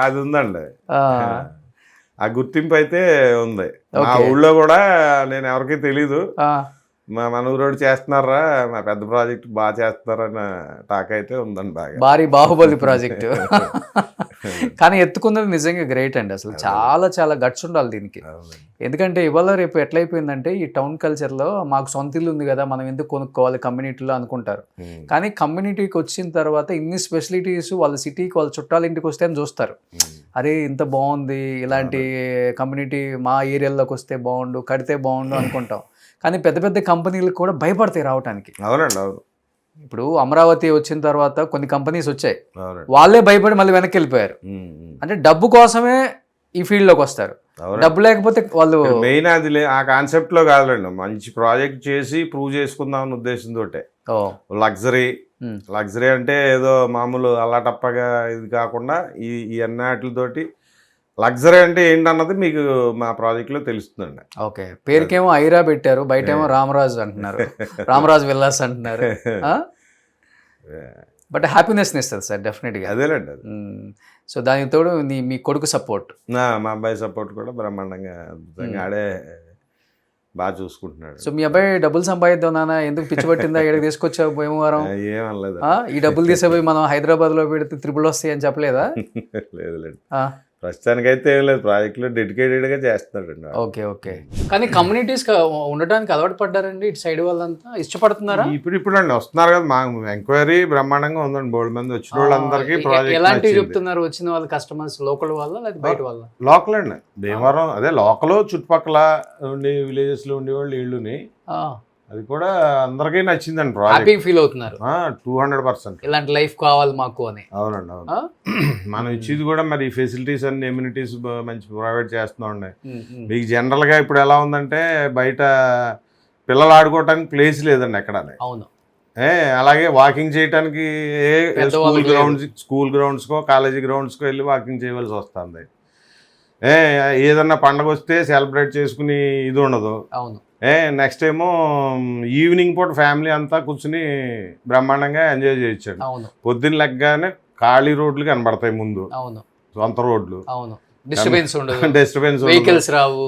అది ఉందండి, ఆ గుర్తింపు అయితే ఉంది. మా ఊళ్ళో కూడా నేను ఎవరికీ తెలీదు, మన ఊరోడు చేస్తున్నారా, మా పెద్ద ప్రాజెక్ట్ బాగా చేస్తున్నారన్న టాక్ అయితే ఉందండి, బాగా భారీ బాహుబలి ప్రాజెక్టు. కానీ ఎత్తుకున్నది నిజంగా గ్రేట్ అండి, అసలు చాలా చాలా గట్స్ ఉండాలి దీనికి. ఎందుకంటే ఇవాళ రేపు ఎట్లయిపోయిందంటే ఈ టౌన్ కల్చర్లో మాకు సొంత ఇల్లు ఉంది కదా, మనం ఎందుకు కొనుక్కోవాలి కమ్యూనిటీలో అనుకుంటారు. కానీ కమ్యూనిటీకి వచ్చిన తర్వాత ఇన్ని ఫెసిలిటీస్ వాళ్ళ సిటీకి వాళ్ళ చుట్టాల ఇంటికి వస్తే అని చూస్తారు. అరే ఇంత బాగుంది, ఇలాంటి కమ్యూనిటీ మా ఏరియాలోకి వస్తే బాగుండు, కడితే బాగుండు అనుకుంటాం. కానీ పెద్ద పెద్ద కంపెనీలకు కూడా భయపడతాయి రావడానికి. అవునండి, అవును. ఇప్పుడు అమరావతి వచ్చిన తర్వాత కొన్ని కంపెనీస్ వచ్చాయి, వాళ్ళే భయపడి మళ్ళీ వెనక్కి వెళ్ళిపోయారు. అంటే డబ్బు కోసమే ఈ ఫీల్డ్లోకి వస్తారు, డబ్బు లేకపోతే వాళ్ళు మెయిన్ అది ఆ కాన్సెప్ట్లో కాదులేండి. మంచి ప్రాజెక్ట్ చేసి ప్రూవ్ చేసుకుందాం అన్న ఉద్దేశంతో. లగ్జరీ అంటే ఏదో మామూలు అలాటప్పగా ఇది కాకుండా ఈ అన్నిటితోటి లగ్జరీ అంటే ఏంటన్నది మీకు మా ప్రాజెక్ట్లో తెలుస్తుందండి. ఓకే, పేరుకేమో ఐరా పెట్టారు, బయట ఏమో రామరాజు అంటున్నారు, రామరాజు విల్లాస్ అంటున్నారు. బట్ హ్యాపీనెస్ ఇస్తుంది సార్ డెఫినెట్గా. అదేలేండి. సో దానికి తోడు మీ కొడుకు సపోర్ట్, మా అబ్బాయి సపోర్ట్ కూడా బ్రహ్మాండంగా అద్భుతంగా. ఆడే బాగా చూసుకుంటున్నాడు. సో మీ అబ్బాయి డబ్బులు సంపాదిద్దాం నాన్న, ఎందుకు పిచ్చి పట్టిందా ఇక్కడికి తీసుకొచ్చావు భీమవరం, ఏమనలేదు. ఈ డబ్బులు తీసేపోయి మనం హైదరాబాద్ లో పెడితే త్రిబుల్ వస్తాయి అని చెప్పలేదా? లేదు ప్రస్తుతానికైతే ఏం లేదు, ప్రాజెక్టులో డెడికేటెడ్గా చేస్తున్నాడండి. Okay okay. కానీ కమ్యూనిటీస్ ఉండడానికి అలవాటు పడ్డారండి ఇటు సైడ్ వాళ్ళంతా, ఇష్టపడుతున్నారా? ఇప్పుడు అండి వస్తున్నారు కదా, మా ఎంక్వైరీ బ్రహ్మాండంగా ఉందండి, బోల్డ్ మంది వచ్చిన వాళ్ళందరికీ ప్రాజెక్ట్ ఎలాంటివి చెప్తున్నారు వచ్చిన వాళ్ళ కస్టమర్స్, లోకల్ వాళ్ళ లేదా బయట వాళ్ళ? లోకల్ అండి, భీమవరం అదే లోకల్, చుట్టుపక్కల ఉండి విలేజెస్ లో ఉండేవాళ్ళు ఇళ్ళుని, అది కూడా అందరికీ నచ్చిందండి ప్రాజెక్ట్, ఫీల్ అవుతున్నారు 200%. ఇలాంటి లైఫ్ కావాలి మాకు అని. అవునండి అవును. మనం ఇచ్చేది కూడా మరి ఫెసిలిటీస్ అన్ని ఎమ్యూనిటీస్ మంచి ప్రొవైడ్ చేస్తున్నాం. మీకు జనరల్ గా ఇప్పుడు ఎలా ఉందంటే బయట పిల్లలు ఆడుకోవటానికి ప్లేస్ లేదండి ఎక్కడ. అవును. అలాగే వాకింగ్ చేయడానికి స్కూల్ గ్రౌండ్స్కో కాలేజీ గ్రౌండ్స్కో వెళ్ళి వాకింగ్ చేయవలసి వస్తుంది. ఏదన్నా పండగ వస్తే సెలబ్రేట్ చేసుకుని ఇది ఉండదు. అవును. నెక్స్ట్ ఏమో ఈవినింగ్ పూట ఫ్యామిలీ అంతా కూర్చుని బ్రహ్మాండంగా ఎంజాయ్ చేయొచ్చండి. పొద్దున్న లెగ్గానే ఖాళీ రోడ్లు కనబడతాయి ముందు, సొంత రోడ్లు, డిస్టర్బెన్స్ వెహికల్స్ రావు,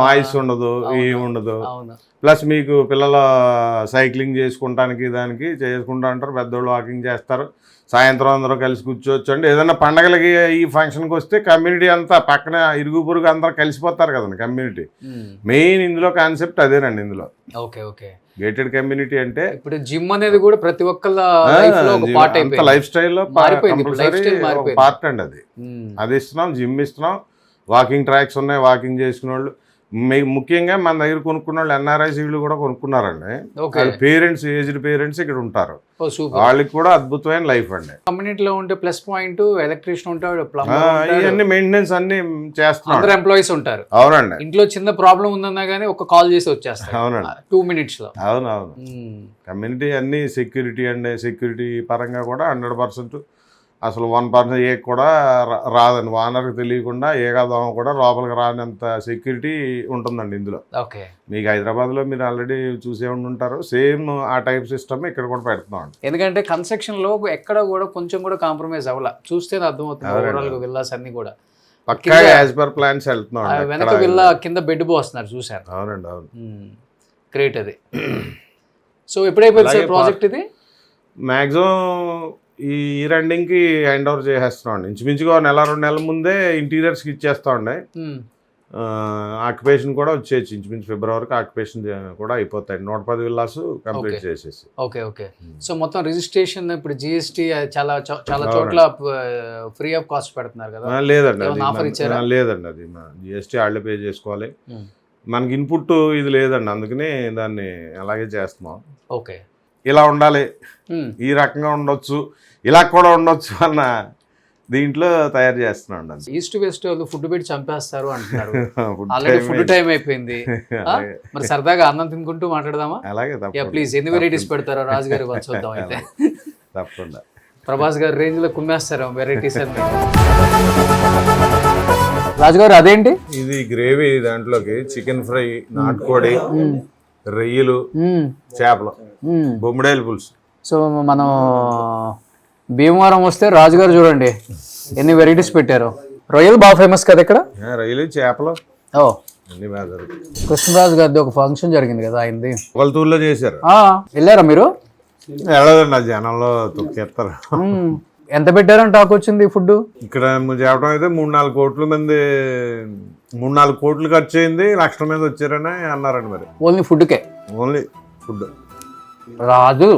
నాయిస్ ఉండదు, ఏమి ఉండదు. ప్లస్ మీకు పిల్లలు సైక్లింగ్ చేసుకుంటానికి దానికి చేసుకుంటా ఉంటారు, పెద్దోళ్ళు వాకింగ్ చేస్తారు, సాయంత్రం అందరూ కలిసి కూర్చోవచ్చు అండి. ఏదైనా పండగలకి ఈ ఫంక్షన్కి వస్తే కమ్యూనిటీ అంతా పక్కన ఇరుగు పొరుగు అందరూ కలిసిపోతారు కదండి. కమ్యూనిటీ మెయిన్ ఇందులో కాన్సెప్ట్ అదేనండి. ఇందులో గేటెడ్ కమ్యూనిటీ అంటే ఇప్పుడు జిమ్ అనేది కూడా ప్రతి ఒక్కళ్ళ లైఫ్ స్టైల్లో పార్ట్ అండి. అది ఇస్తున్నాం, జిమ్ ఇస్తున్నాం, వాకింగ్ ట్రాక్స్ ఉన్నాయి, వాకింగ్ చేసుకునే వాళ్ళు ముఖ్యంగా మన దగ్గర కొనుక్కున్న వాళ్ళు ఎన్ఆర్ఐస్ వీళ్ళు కూడా కొనుక్కున్నారండి. పేరెంట్స్, ఏజ్డ్ పేరెంట్స్ ఇక్కడ ఉంటారు, వాళ్ళకి కూడా అద్భుతమైన లైఫ్ అండి. కమ్యూనిటీలో ఉంటే ప్లస్ పాయింట్ ఎలక్ట్రీషియన్ ఉంటాడు, ఇవన్నీ మెయింటెనెన్స్ అన్ని చేస్తున్నారు, ఎంప్లాయీస్ ఉంటారు. అవునండి. ఇంట్లో చిన్న ప్రాబ్లం ఉందన్నా గానీ ఒక కాల్ చేసి వచ్చేస్తారు. అవునండి, 2 minutes లో. అవునవును. కమ్యూనిటీ అన్ని సెక్యూరిటీ అండి, సెక్యూరిటీ పరంగా కూడా 100%. అసలు 1% ఏ కూడా రాదండి, వానర్కి తెలియకుండా ఏకాదోమ కూడా లోపలికి రానంత సెక్యూరిటీ ఉంటుందండి ఇందులో. మీకు హైదరాబాద్లో మీరు ఆల్రెడీ చూసే ఉంటారు, సేమ్ ఆ టైప్ సిస్టమ్ ఇక్కడ కూడా పెడుతున్నాం. ఎందుకంటే కన్స్ట్రక్షన్ లో ఎక్కడ కూడా కొంచెం కూడా కాంప్రమైజ్ అవ్వాల, చూస్తే అర్థమవుతుంది. విల్లాస్ అన్ని కూడా పక్కా యాజ్ పర్ ప్లాన్స్ వెళ్తున్నాం. వెనక విల్లా కింద బెడ్ పోస్తున్నారు, చూసారు? అవునండి అవును. గ్రేట్ అది. సో ఎప్పుడైపోయింది సార్ ప్రాజెక్ట్ ఇది? మ్యాక్సిమం ఈ ఎండింగ్కి హ్యాండ్ ఓవర్ చేసేస్తున్నాం అండి. ఇంచుమించుగా 1-2 నెలల ముందే ఇంటీరియర్స్కి ఇచ్చేస్తా ఉండే. ఆక్యుపేషన్ కూడా వచ్చేసి ఇంచుమించు ఫిబ్రవరికి ఆక్యుపేషన్ కూడా అయిపోతాయి. 110 విల్లాస్ కంప్లీట్ చేసేసి. Okay okay. సో మొత్తం రిజిస్ట్రేషన్ ఇప్పుడు జిఎస్టీ చాలా చోట్ల ఫ్రీ ఆఫ్ కాస్ట్ పెడుతున్నారు కదా? లేదండి, లేదండి, అది జిఎస్టీ వాళ్ళే పే చేసుకోవాలి. మనకి ఇన్పుట్ ఇది లేదండి, అందుకని దాన్ని అలాగే చేస్తున్నాం. ఓకే, ఇలా ఉండాలి, ఈ రకంగా ఉండొచ్చు, ఇలా కూడా ఉండొచ్చు అన్న దీంట్లో తయారు చేస్తున్నాం. ఈస్ట్ వెస్ట్ వాళ్ళు ఫుడ్ పెట్టి చంపేస్తారు అంటున్నారు. ఆల్రెడీ ఫుడ్ టైం అయిపోయింది, మరి సరదాగా అన్నం తినుకుంటూ మాట్లాడదామా? అలాగే, ప్లీజ్. ఎన్ని వెరైటీస్ పెడతారో రాజు గారు చూద్దాం అయితే. తప్పకుండా. ప్రభాస్ గారు రేంజ్ లో కుమ్మేస్తారు వెరైటీస్ అన్ని. రాజుగారు అదేంటి? ఇది గ్రేవీ, దాంట్లోకి చికెన్ ఫ్రై, నాటుకోడి, రొయ్యలు, చేపలు, బొమ్మిడాయల పులుసు. సో మనం భీమవరం వస్తే రాజుగారు చూడండి ఎన్ని వెరైటీస్ పెట్టారు. రొయ్యలు బాగా ఫేమస్ కదా ఇక్కడ. రొయ్యలు, చేపలు అన్ని బాగా దొరుకుతాయి. కృష్ణరాజు గారిది ఒక ఫంక్షన్ జరిగింది కదా, అయింది కొలతూరులో చేశారు. వెళ్ళారా మీరు? వెళ్ళదండి, ఆ జనంలో తొక్కేస్తారు. ఎంత పెట్టారని టాక్ వచ్చింది ఫుడ్ ఇక్కడ చెప్పడం అయితే 3-4 కోట్ల మంది, 3-4 కోట్లు ఖర్చు అయింది, లక్షల మీద వచ్చారని అన్నారండి. మరి ఓన్లీ ఫుడ్కే? Only food. రాజు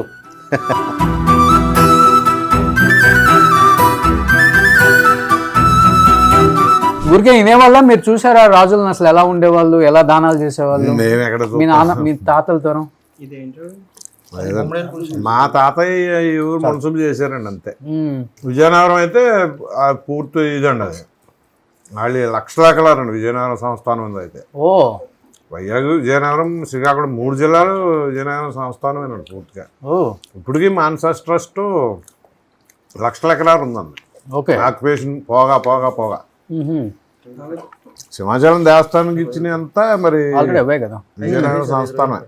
ఊరికే వినేవాళ్ళ? మీరు చూసారా రాజులను అసలు ఎలా ఉండేవాళ్ళు, ఎలా దానాలు చేసేవాళ్ళు? మీ నాన్న, మీ తాతలతో? మా తాతయ్య ఊరు మనసులు చేశారండి అంతే. విజయనగరం అయితే పూర్తి ఇదండి, అది వాళ్ళు లక్షల ఎకరాలండి విజయనగరం సంస్థానం ఉంది. అయితే వైజాగ్, విజయనగరం, శ్రీకాకుళం 3 జిల్లాలు విజయనగరం సంస్థానమేనండి పూర్తిగా. ఇప్పటికీ మాన్సాస్ ట్రస్ట్ లక్షల ఎకరాలు ఉందండి. ఆక్యుపేషన్ పోగా పోగా పోగా సింహాచలం దేవస్థానానికి ఇచ్చినంత మరి విజయనగరం సంస్థానం.